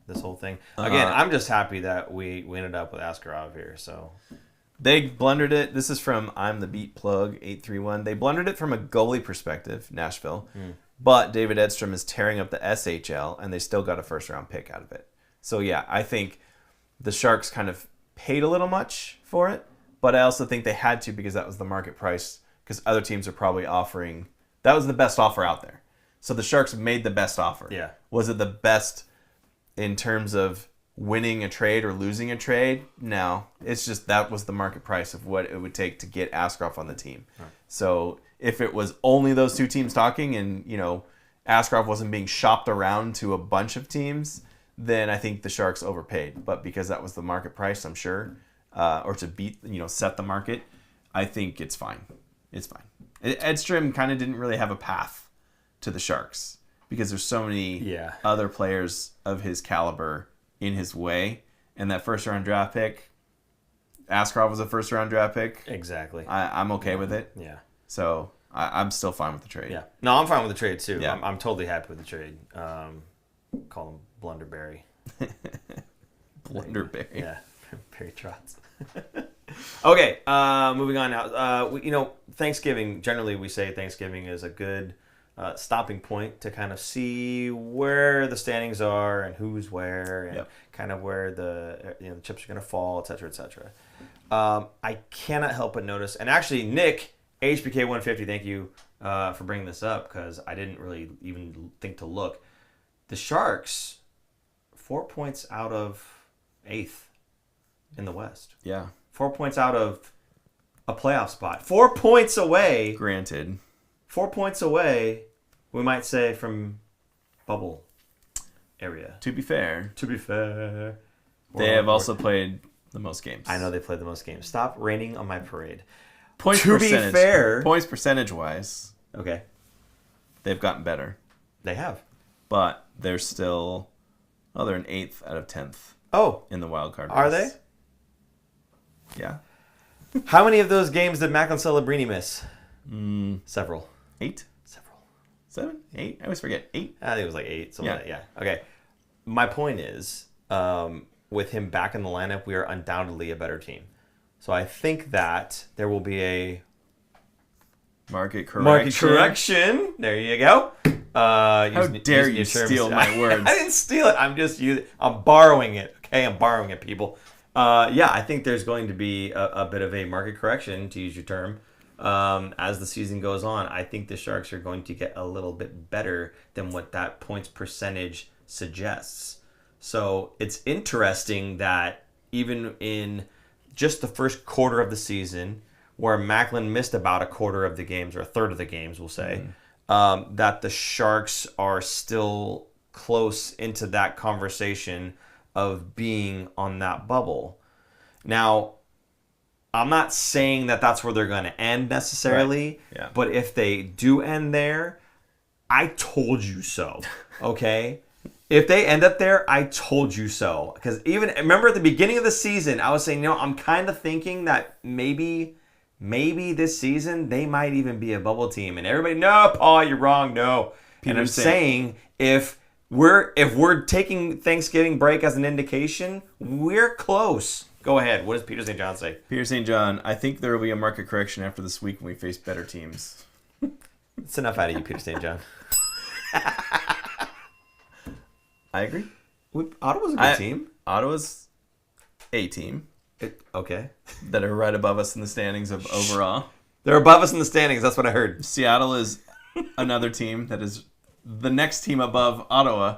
this whole thing? Again, I'm just happy that we ended up with Askarov here. So they blundered it. This is from I'm the Beat Plug 831. They blundered it from a goalie perspective, Nashville. But David Edstrom is tearing up the SHL, and they still got a first-round pick out of it. So, yeah, I think the Sharks kind of paid a little much for it, but I also think they had to because that was the market price, because other teams are probably offering. That was the best offer out there. So the Sharks made the best offer. Yeah. Was it the best in terms of winning a trade or losing a trade? No. It's just that was the market price of what it would take to get Askarov on the team. Right. So if it was only those 2 teams talking and, Askarov wasn't being shopped around to a bunch of teams, then I think the Sharks overpaid. But because that was the market price, I'm sure, or to beat, set the market, I think it's fine. It's fine. Edstrom kind of didn't really have a path to the Sharks because there's so many other players of his caliber in his way. And that first-round draft pick, Askarov was a first-round draft pick. Exactly. I'm okay with it. Yeah. So I'm still fine with the trade. Yeah. No, I'm fine with the trade, too. Yeah. I'm totally happy with the trade. Call him Blunderberry. Blunderberry. Yeah. Barry Trotz. Okay, moving on now. Thanksgiving, generally we say Thanksgiving is a good stopping point to kind of see where the standings are and who's where and kind of where the chips are going to fall, et cetera, et cetera. I cannot help but notice, and actually Nick, HBK150, thank you for bringing this up because I didn't really even think to look. The Sharks, 4 points out of 8th in the West. Yeah. 4 points out of a playoff spot. 4 points away. Granted. 4 points away, we might say, from bubble area. To be fair. They have also played the most games. I know they played the most games. Stop raining on my parade. Points percentage-wise. Okay. They've gotten better. They have. But they're still... Oh, they're an 8th out of 10th. Oh. In the wild card race. Are they? Yeah. How many of those games did Macklin Celebrini miss? Several. 8? Several. 7? 8? I always forget. 8? I think it was like 8. Something like that. Yeah. Okay. My point is, with him back in the lineup, we are undoubtedly a better team. So I think that there will be a market correction. There you go. How dare you steal my words? I didn't steal it. I'm borrowing it. Okay, I'm borrowing it, people. Yeah, I think there's going to be a bit of a market correction, to use your term, as the season goes on. I think the Sharks are going to get a little bit better than what that points percentage suggests. So it's interesting that even in just the first quarter of the season, where Macklin missed about a quarter of the games, or a third of the games, we'll say, that the Sharks are still close into that conversation of being on that bubble. Now, I'm not saying that that's where they're going to end necessarily, but if they do end there, I told you so, okay? If they end up there, I told you so. Because even, remember at the beginning of the season, I was saying, I'm kind of thinking that maybe this season they might even be a bubble team. And everybody, no, Paul, you're wrong, no. And I'm saying if we're taking Thanksgiving break as an indication, we're close. Go ahead. What does Peter St. John say? Peter St. John, I think there will be a market correction after this week when we face better teams. It's enough out of you, Peter St. John. I agree. Ottawa's a good team. Ottawa's a team. Okay. That are right above us in the standings of overall. They're above us in the standings. That's what I heard. Seattle is another team that is the next team above Ottawa.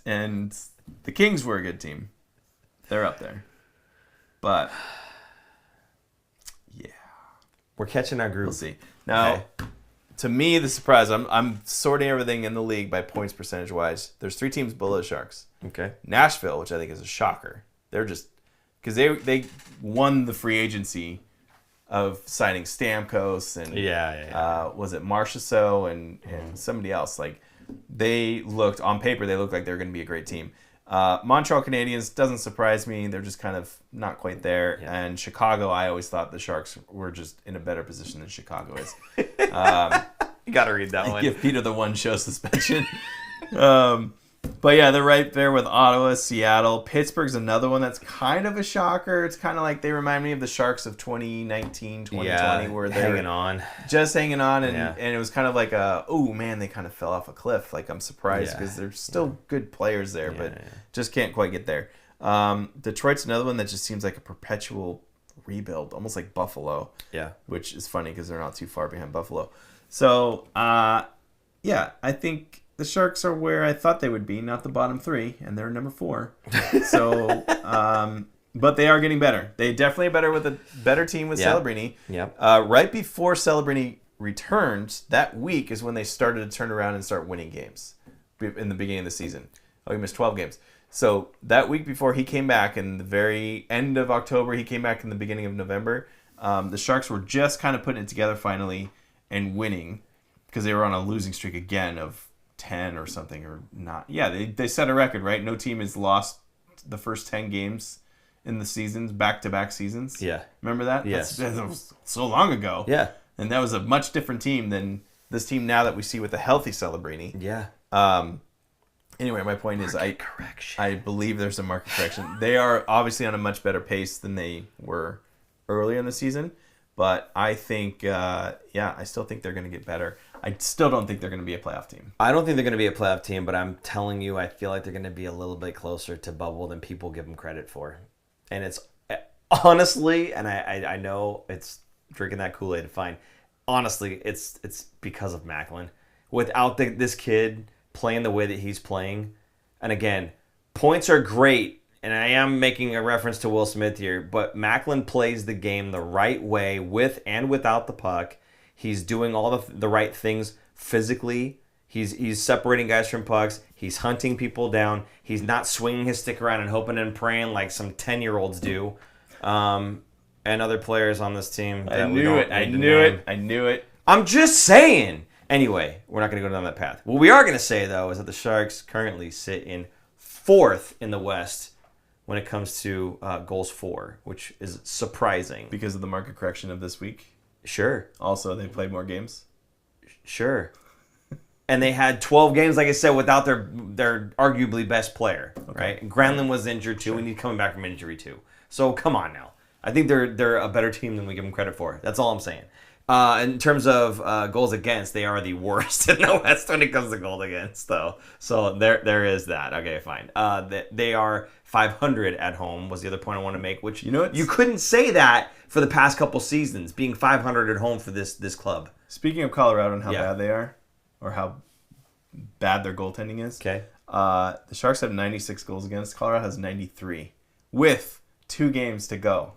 And the Kings were a good team. They're up there. But, yeah. We're catching our groove. We'll see. Now, to me, the surprise, I'm sorting everything in the league by points percentage-wise. There's 3 teams below the Sharks. Okay. Nashville, which I think is a shocker. They're just... Because they won the free agency of signing Stamkos and... was it Marchessault and somebody else? Like, they looked... On paper, they looked like they were going to be a great team. Montreal Canadiens doesn't surprise me. They're just kind of not quite there. Yeah. And Chicago, I always thought the Sharks were just in a better position than Chicago is. You got to read that one. Give Peter the 1-show suspension. But yeah, they're right there with Ottawa, Seattle. Pittsburgh's another one that's kind of a shocker. It's kind of like they remind me of the Sharks of 2019, 2020, where they're just hanging on. And it was kind of like oh man, they kind of fell off a cliff. Like, I'm surprised because they're still good players there, but just can't quite get there. Detroit's another one that just seems like a perpetual rebuild, almost like Buffalo. Yeah. Which is funny because they're not too far behind Buffalo. So, I think the Sharks are where I thought they would be, not the bottom 3, and they're number 4. So, but they are getting better. They definitely are better with a better team with Celebrini. Yep. Right before Celebrini returned, that week is when they started to turn around and start winning games in the beginning of the season. Oh, he missed 12 games. So that week before he came back, in the very end of October, he came back in the beginning of November. The Sharks were just kind of putting it together finally and winning because they were on a losing streak again of 10 or something, or not. Yeah, they set a record, right? No team has lost the first 10 games in the seasons, back-to-back seasons. Yeah. Remember that? Yes. That was so long ago. Yeah. And that was a much different team than this team now that we see with a healthy Celebrini. Yeah. Anyway, my point is I believe there's a market correction. They are obviously on a much better pace than they were earlier in the season, but I think, I still think they're going to get better. I still don't think they're going to be a playoff team. I don't think they're going to be a playoff team, but I'm telling you, I feel like they're going to be a little bit closer to bubble than people give them credit for. And it's honestly, and I know it's drinking that Kool-Aid fine. Honestly, it's because of Macklin. Without this kid playing the way that he's playing, and again, points are great, and I am making a reference to Will Smith here, but Macklin plays the game the right way with and without the puck. He's doing all the right things physically. He's separating guys from pucks. He's hunting people down. He's not swinging his stick around and hoping and praying like some 10-year-olds do. And other players on this team. I knew it. I'm just saying. Anyway, we're not going to go down that path. What we are going to say, though, is that the Sharks currently sit in 4th in the West when it comes to goals for, which is surprising. Because of the market correction of this week? Sure. Also, they played more games? Sure. And they had 12 games, like I said, without their arguably best player, right? And Granlund was injured, too, and he's coming back from injury, too. So, come on now. I think they're a better team than we give them credit for. That's all I'm saying. In terms of goals against, they are the worst in the West when it comes to goals against, though. So there is that. Okay, fine. They are 500 at home was the other point I want to make, which you couldn't say that for the past couple seasons, being 500 at home for this club. Speaking of Colorado and how bad they are, or how bad their goaltending is, okay. The Sharks have 96 goals against. Colorado has 93 with 2 games to go.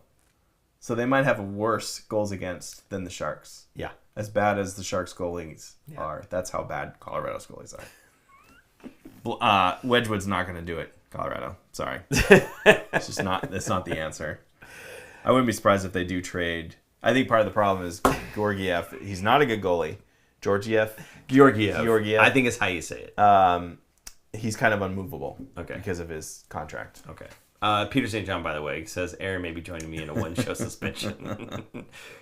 So they might have worse goals against than the Sharks. Yeah. As bad as the Sharks goalies are. That's how bad Colorado's goalies are. Wedgwood's not going to do it, Colorado. Sorry. It's just not. That's not the answer. I wouldn't be surprised if they do trade. I think part of the problem is Georgiev. He's not a good goalie. Georgiev. I think it's how you say it. He's kind of unmovable. Okay. Because of his contract. Okay. Peter St. John, by the way, says Aaron may be joining me in a one-show suspension.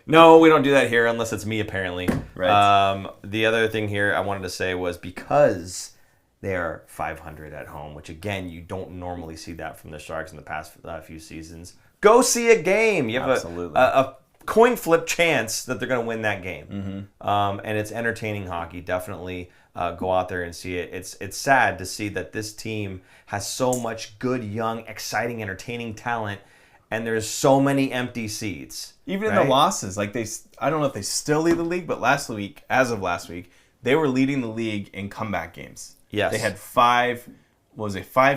No, we don't do that here unless it's me, apparently. Right. The other thing here I wanted to say was because they are 500 at home, which, again, you don't normally see that from the Sharks in the past few seasons. Go see a game. You have a coin flip chance that they're going to win that game. Mm-hmm. And it's entertaining hockey. Definitely go out there and see it. It's sad to see that this team has so much good, young, exciting, entertaining talent, and there's so many empty seats. Even in the losses, I don't know if they still lead the league, but as of last week, they were leading the league in comeback games. Yes. They had 5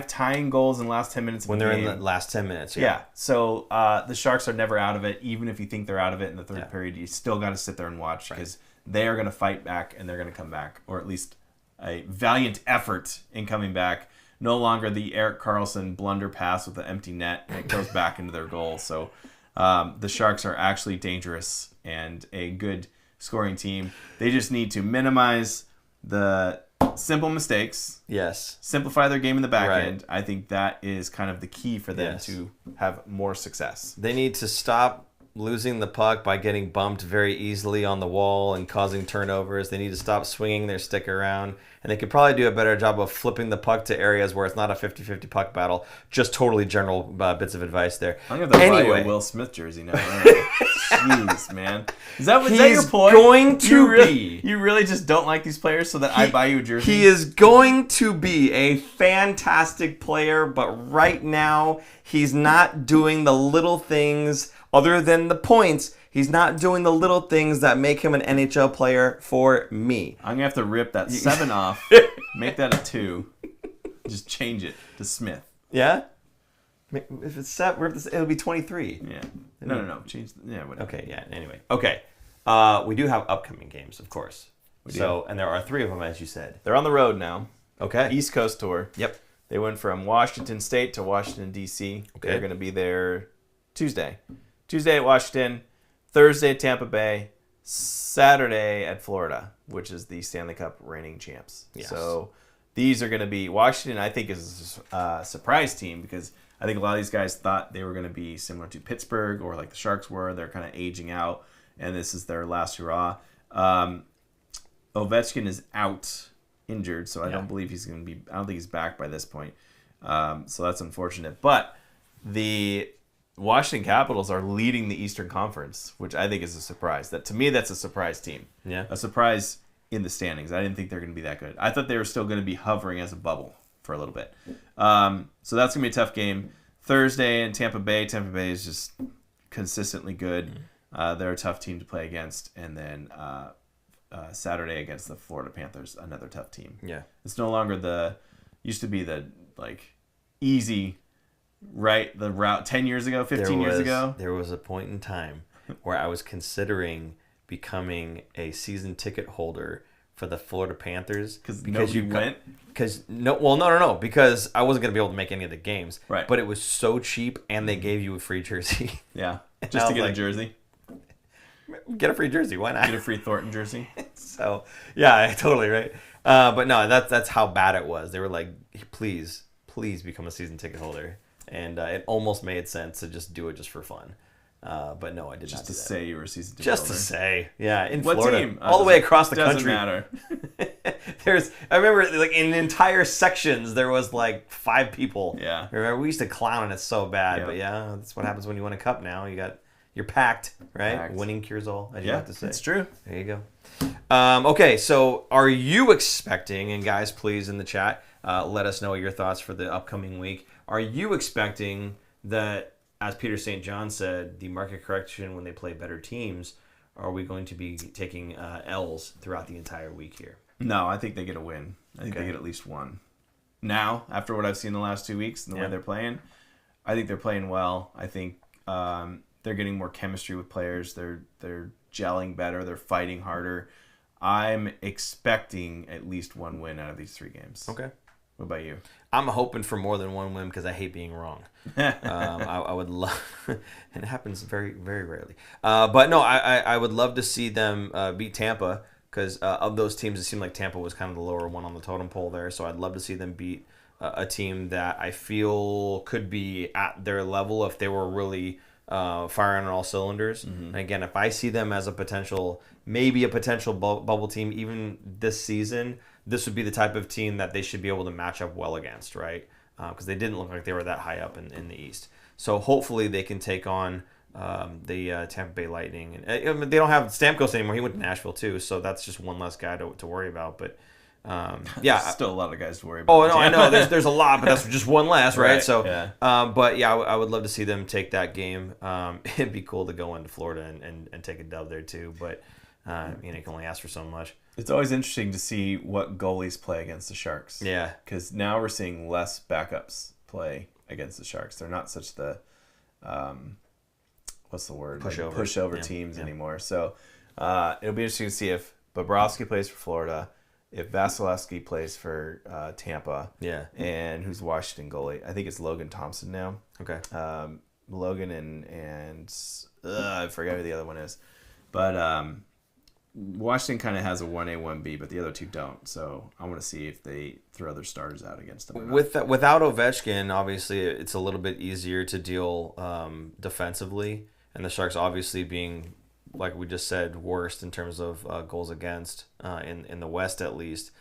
tying goals in the last 10 minutes of when the they're game. in the last 10 minutes. Yeah. So the Sharks are never out of it. Even if you think they're out of it in the third period, you still got to sit there and watch because they are going to fight back and they're going to come back, or at least a valiant effort in coming back. No longer the Erik Karlsson blunder pass with the empty net. It goes back into their goal. So the Sharks are actually dangerous and a good scoring team. They just need to minimize the simple mistakes. Yes. Simplify their game in the back end. I think that is kind of the key for them to have more success. They need to stop losing the puck by getting bumped very easily on the wall and causing turnovers. They need to stop swinging their stick around. And they could probably do a better job of flipping the puck to areas where it's not a 50-50 puck battle. Just totally general bits of advice there. I'm going to buy you a Will Smith jersey now. Jeez, man. Is that your point? Going to be. You really just don't like these players so that I buy you a jersey? He is going to be a fantastic player, but right now he's not doing the little things other than the points. He's not doing the little things that make him an NHL player for me. I'm going to have to rip that 7 off, make that a 2, just change it to Smith. Yeah? If it's 7, it'll be 23. Yeah. No. Change. Whatever. Okay, yeah, anyway. Okay. We do have upcoming games, of course. And there are 3 of them, as you said. They're on the road now. Okay. East Coast tour. Yep. They went from Washington State to Washington, D.C. Okay. They're going to be there Tuesday. Tuesday at Washington, Thursday at Tampa Bay, Saturday at Florida, which is the Stanley Cup reigning champs. Yes. So these are going to be Washington. I think is a surprise team because I think a lot of these guys thought they were going to be similar to Pittsburgh or like the Sharks were. They're kind of aging out, and this is their last hurrah. Ovechkin is out injured, so I don't believe he's going to be. I don't think he's back by this point. So that's unfortunate. But the Washington Capitals are leading the Eastern Conference, which I think is a surprise. To me, that's a surprise team. Yeah. A surprise in the standings. I didn't think they were going to be that good. I thought they were still going to be hovering as a bubble for a little bit. So that's going to be a tough game. Thursday in Tampa Bay. Tampa Bay is just consistently good. They're a tough team to play against. And then Saturday against the Florida Panthers, another tough team. Yeah. It's no longer used to be the easy the route 10 years ago, 15 years ago. There was a point in time where I was considering becoming a season ticket holder for the Florida Panthers because you went. No, because I wasn't going to be able to make any of the games. Right. But it was so cheap, and they gave you a free jersey. Yeah, just to get a jersey. Get a free jersey. Why not? Get a free Thornton jersey. So yeah, totally right. But no, that's how bad it was. They were like, please become a season ticket holder. And it almost made sense to just do it just for fun. But no, I did not do that. Just to say you were a season ticket holder. Just to say. Yeah, in what Florida. Team? All the way across the doesn't country. Matter. I remember in entire sections there was 5 people. Yeah. Remember, we used to clown on it so bad. Yeah. But yeah, that's what happens when you win a cup now. You got You're packed, right? Packed. Winning cures all, as you Yeah, like to say. it's true. There you go. Okay, so are you expecting, and guys, please in the chat, let us know your thoughts for the upcoming week. Are you expecting that, as Peter St. John said, the market correction when they play better teams, are we going to be taking L's throughout the entire week here? No, I think they get a win. I think they get at least one. Now, after what I've seen the last 2 weeks and the way they're playing, I think they're playing well. I think they're getting more chemistry with players. They're gelling better. They're fighting harder. I'm expecting at least one win out of these 3 games. Okay. What about you? I'm hoping for more than one win because I hate being wrong. I would love, and it happens very, very rarely. But no, I would love to see them beat Tampa because of those teams, it seemed like Tampa was kind of the lower one on the totem pole there. So I'd love to see them beat a team that I feel could be at their level if they were really firing on all cylinders. And again, if I see them as a potential bubble team even this season, this would be the type of team that they should be able to match up well against, right? Because they didn't look like they were that high up in the East. So hopefully they can take on the Tampa Bay Lightning. And they don't have Stamkos anymore. He went to Nashville too, so that's just one less guy to worry about. But yeah, still a lot of guys to worry about. Oh no, I know there's a lot, but that's just one less, right? So, yeah. But yeah, I would love to see them take that game. It'd be cool to go into Florida and take a dub there too. But you can only ask for so much. It's always interesting to see what goalies play against the Sharks. Yeah. Because now we're seeing less backups play against the Sharks. They're not such the, what's the word? Pushover teams anymore. So it'll be interesting to see if Bobrovsky plays for Florida, if Vasilevsky plays for Tampa, and who's Washington goalie. I think it's Logan Thompson now. Okay. Logan and I forget who the other one is. But Washington kind of has a 1A, 1B, but the other two don't. So I want to see if they throw their starters out against them. Without Ovechkin, obviously, it's a little bit easier to deal defensively. And the Sharks obviously being, like we just said, worst in terms of goals against in the West at least.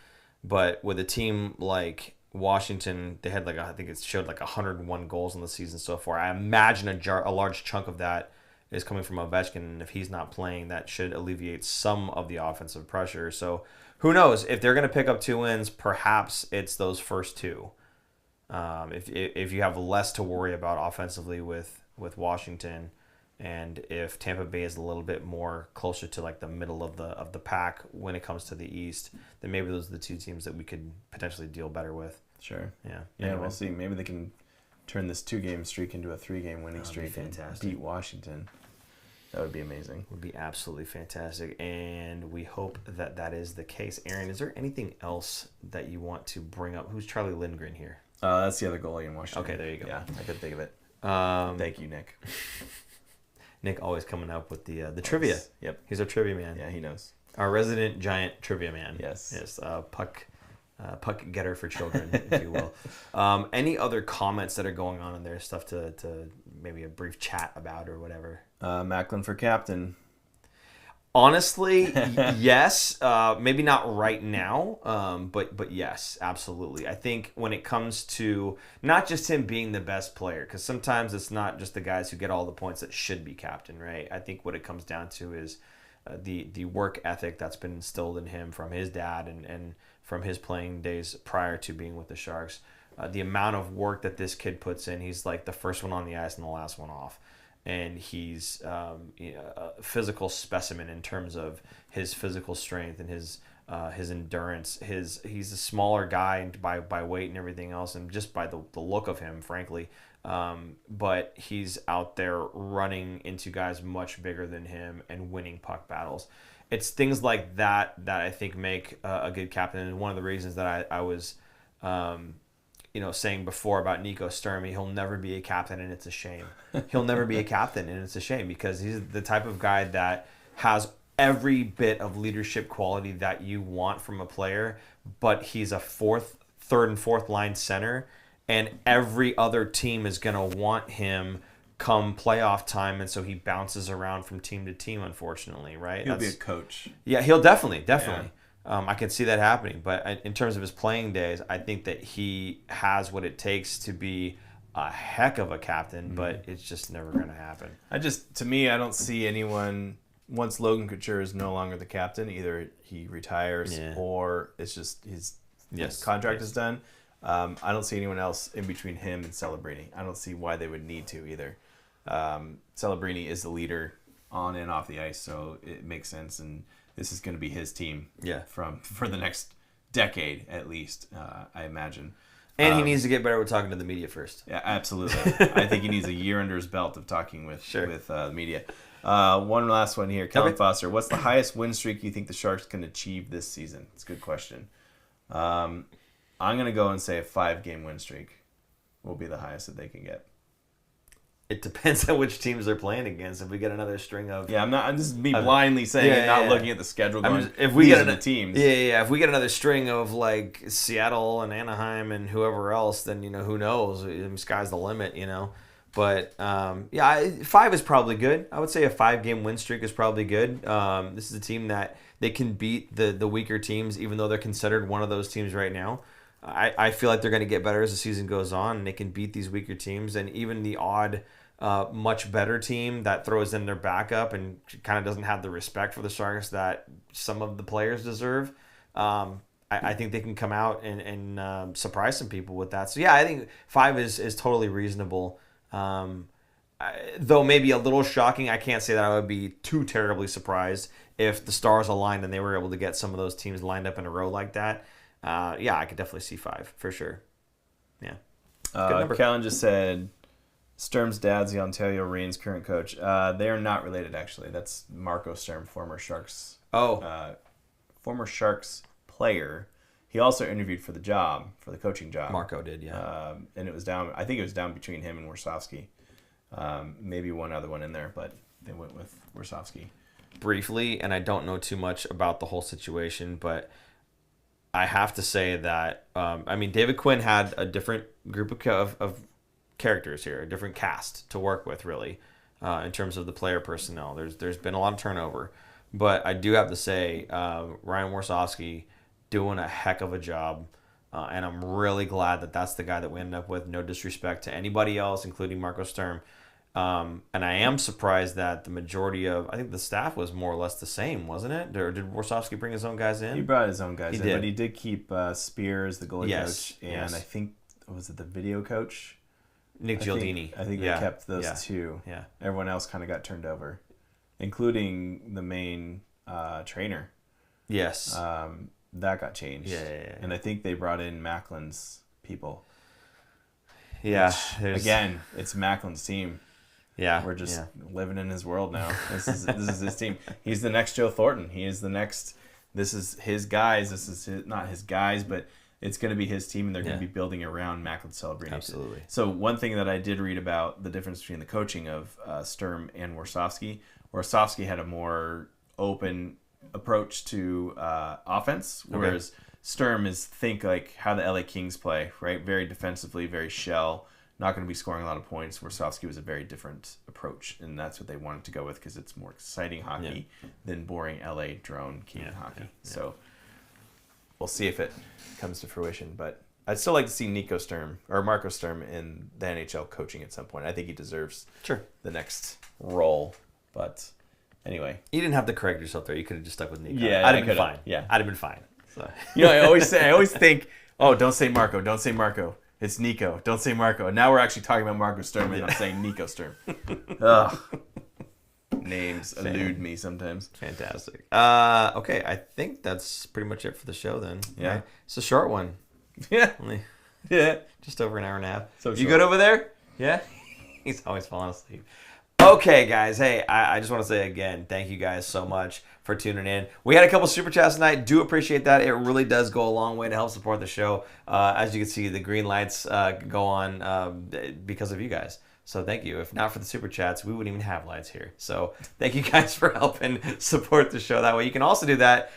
But with a team like Washington, they had I think it showed 101 goals in the season so far. I imagine a large chunk of that is coming from Ovechkin, and if he's not playing, that should alleviate some of the offensive pressure. So who knows? If they're going to pick up 2 wins, perhaps it's those first 2. If you have less to worry about offensively with Washington, and if Tampa Bay is a little bit more closer to the middle of the pack when it comes to the East, then maybe those are the 2 teams that we could potentially deal better with. Sure. Yeah. Yeah, Anyway. we'll see. Maybe they can turn this 2-game streak into a 3-game winning streak and fantastic. beat Washington. That would be amazing. Would be absolutely fantastic, and we hope that is the case. Aaron, is there anything else that you want to bring up? Who's Charlie Lindgren here? That's the other goalie in Washington. Okay, there you go. Yeah, I couldn't think of it. Thank you, Nick. Nick always coming up with the trivia. Yep. He's our trivia man. Yeah, he knows. Our resident giant trivia man. Yes. Yes. Puck getter for children, if you will. Any other comments that are going on in there? Stuff to maybe a brief chat about or whatever. Macklin for captain. Honestly, yes. Maybe not right now, but yes, absolutely. I think when it comes to not just him being the best player, because sometimes it's not just the guys who get all the points that should be captain, right? I think what it comes down to is the work ethic that's been instilled in him from his dad and from his playing days prior to being with the Sharks. The amount of work that this kid puts in, he's like the first one on the ice and the last one off. And he's a physical specimen in terms of his physical strength and his endurance. He's a smaller guy by weight and everything else, and just by the look of him, frankly. But he's out there running into guys much bigger than him and winning puck battles. It's things like that I think make a good captain. And one of the reasons that I was saying before about Nico Sturm, he'll never be a captain, and it's a shame. He'll never be a captain, and it's a shame because he's the type of guy that has every bit of leadership quality that you want from a player, but he's a third and fourth line center, and every other team is going to want him come playoff time, and so he bounces around from team to team, unfortunately, right? He'll be a coach. Yeah, he'll definitely. Yeah. I can see that happening, but in terms of his playing days, I think that he has what it takes to be a heck of a captain, but it's just never going to happen. To me, I don't see anyone, once Logan Couture is no longer the captain, either he retires or it's just his contract is done. I don't see anyone else in between him and Celebrini. I don't see why they would need to either. Celebrini is the leader on and off the ice, so it makes sense, and this is going to be his team for the next decade at least, I imagine. And he needs to get better with talking to the media first. Yeah, absolutely. I think he needs a year under his belt of talking with the media. One last one here. Kellen Foster, what's the highest win streak you think the Sharks can achieve this season? It's a good question. I'm going to go and say a 5-game win streak will be the highest that they can get. It depends on which teams they're playing against. If we get another string of... Yeah, I'm just blindly saying and not looking at the schedule going, if we get the teams. Yeah. If we get another string of like Seattle and Anaheim and whoever else, then, who knows? Sky's the limit, But, 5 is probably good. I would say a 5-game win streak is probably good. This is a team that they can beat the weaker teams, even though they're considered one of those teams right now. I feel like they're going to get better as the season goes on, and they can beat these weaker teams, and even the odd, much better team that throws in their backup and kind of doesn't have the respect for the Sharks that some of the players deserve. I think they can come out and surprise some people with that. So yeah, I think 5 is totally reasonable. Though maybe a little shocking. I can't say that I would be too terribly surprised if the stars aligned and they were able to get some of those teams lined up in a row like that. I could definitely see 5 for sure. Yeah. Callan just said Sturm's dad's the Ontario Reigns current coach. They are not related, actually. That's Marco Sturm, former Sharks player. He also interviewed for the coaching job. Marco did, yeah. And I think it was down between him and Warsofsky. Maybe one other one in there, but they went with Warsofsky. Briefly, and I don't know too much about the whole situation, but I have to say that, David Quinn had a different group of characters here, a different cast to work with, really, in terms of the player personnel. There's been a lot of turnover, but I do have to say Ryan Warsofsky doing a heck of a job, and I'm really glad that that's the guy that we ended up with. No disrespect to anybody else, including Marco Sturm. And I am surprised that the majority of, I think the staff was more or less the same, wasn't it? Or did Warsofsky bring his own guys in? He brought his own guys in, but he did keep Spears, the goalie coach, and I think, was it the video coach? Nick Gialdini. I think they kept those two. Yeah. Everyone else kind of got turned over, including the main trainer. Yes. That got changed. Yeah. And I think they brought in Macklin's people. Yeah. Again, it's Macklin's team. Yeah. We're just living in his world now. This is his team. He's the next Joe Thornton. This is his guys. This is not his guys, but it's going to be his team, and they're going to be building around Macklin Celebrini. Absolutely. So one thing that I did read about the difference between the coaching of Sturm and Warsofsky had a more open approach to offense, whereas Sturm think like how the LA Kings play, right? Very defensively, very shell, not going to be scoring a lot of points. Warsofsky was a very different approach, and that's what they wanted to go with because it's more exciting hockey than boring LA drone king hockey. Yeah. So we'll see if it comes to fruition, but I'd still like to see Nico Sturm or Marco Sturm in the NHL coaching at some point. I think he deserves the next role, but anyway. You didn't have to correct yourself there. You could have just stuck with Nico. Yeah, I'd have been fine. Yeah. I'd have been fine. So. I always think, oh, don't say Marco. It's Nico. Don't say Marco. And now we're actually talking about Marco Sturm, and I'm saying Nico Sturm. Ugh. Names elude me sometimes. Fantastic. Okay, I think that's pretty much it for the show then. Yeah. Right? It's a short one. Yeah. Just over an hour and a half. So you good over there? Yeah? He's always falling asleep. Okay, guys. Hey, I just want to say again, thank you guys so much for tuning in. We had a couple super chats tonight. Do appreciate that. It really does go a long way to help support the show. As you can see, the green lights go on because of you guys. So thank you. If not for the super chats, we wouldn't even have lights here. So thank you guys for helping support the show that way. You can also do that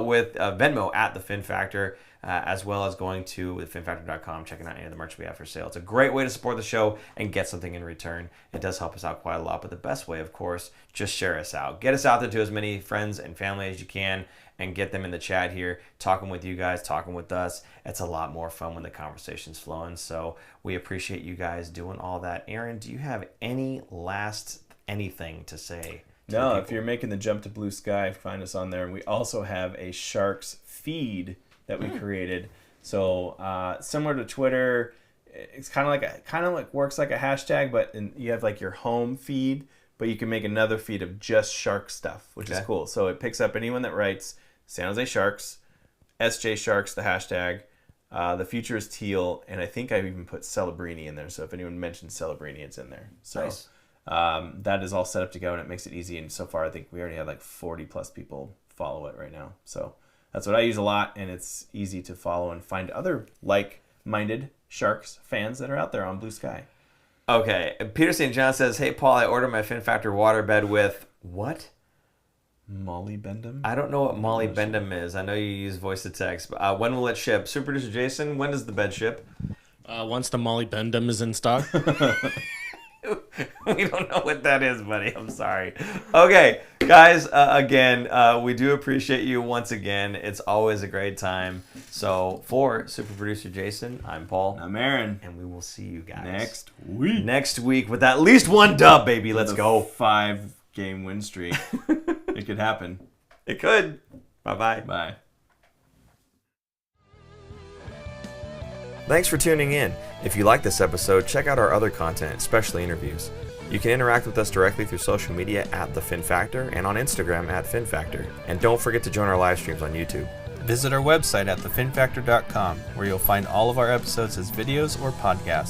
with Venmo at The Fin Factor. As well as going to thefinfactor.com, checking out any of the merch we have for sale. It's a great way to support the show and get something in return. It does help us out quite a lot, but the best way, of course, just share us out. Get us out there to as many friends and family as you can, and get them in the chat here, talking with you guys, talking with us. It's a lot more fun when the conversation's flowing. So we appreciate you guys doing all that. Aaron, do you have any last anything to say? No, if you're making the jump to Blue Sky, find us on there. And we also have a Sharks feed that we created. So similar to Twitter, it's kind of like works like a hashtag, but you have like your home feed, but you can make another feed of just Shark stuff, which is cool. So it picks up anyone that writes San Jose Sharks, SJ Sharks, the hashtag. The future is teal, and I think I've even put Celebrini in there. So if anyone mentions Celebrini, it's in there. So. Nice. That is all set up to go, and it makes it easy. And so far, I think we already have like 40 plus people follow it right now. So that's what I use a lot, and it's easy to follow and find other like-minded Sharks fans that are out there on Blue Sky. Okay. Peter St. John says, "Hey, Paul, I ordered my Fin Factor waterbed with what? Molly Bendham? I don't know what Molly Bendham is. I know you use voice to text. But, when will it ship? Super Producer Jason, when does the bed ship?" Once the Molly Bendham is in stock. We don't know what that is, buddy. I'm sorry. Okay, guys, again, we do appreciate you once again. It's always a great time. So for Super Producer Jason, I'm Paul. I'm Aaron. And we will see you guys next week with at least one dub, baby. Let's go. 5-game win streak. It could happen. It could. Bye-bye. Bye. Thanks for tuning in. If you like this episode, check out our other content, especially interviews. You can interact with us directly through social media at The Fin Factor and on Instagram at Fin Factor. And don't forget to join our live streams on YouTube. Visit our website at thefinfactor.com, where you'll find all of our episodes as videos or podcasts.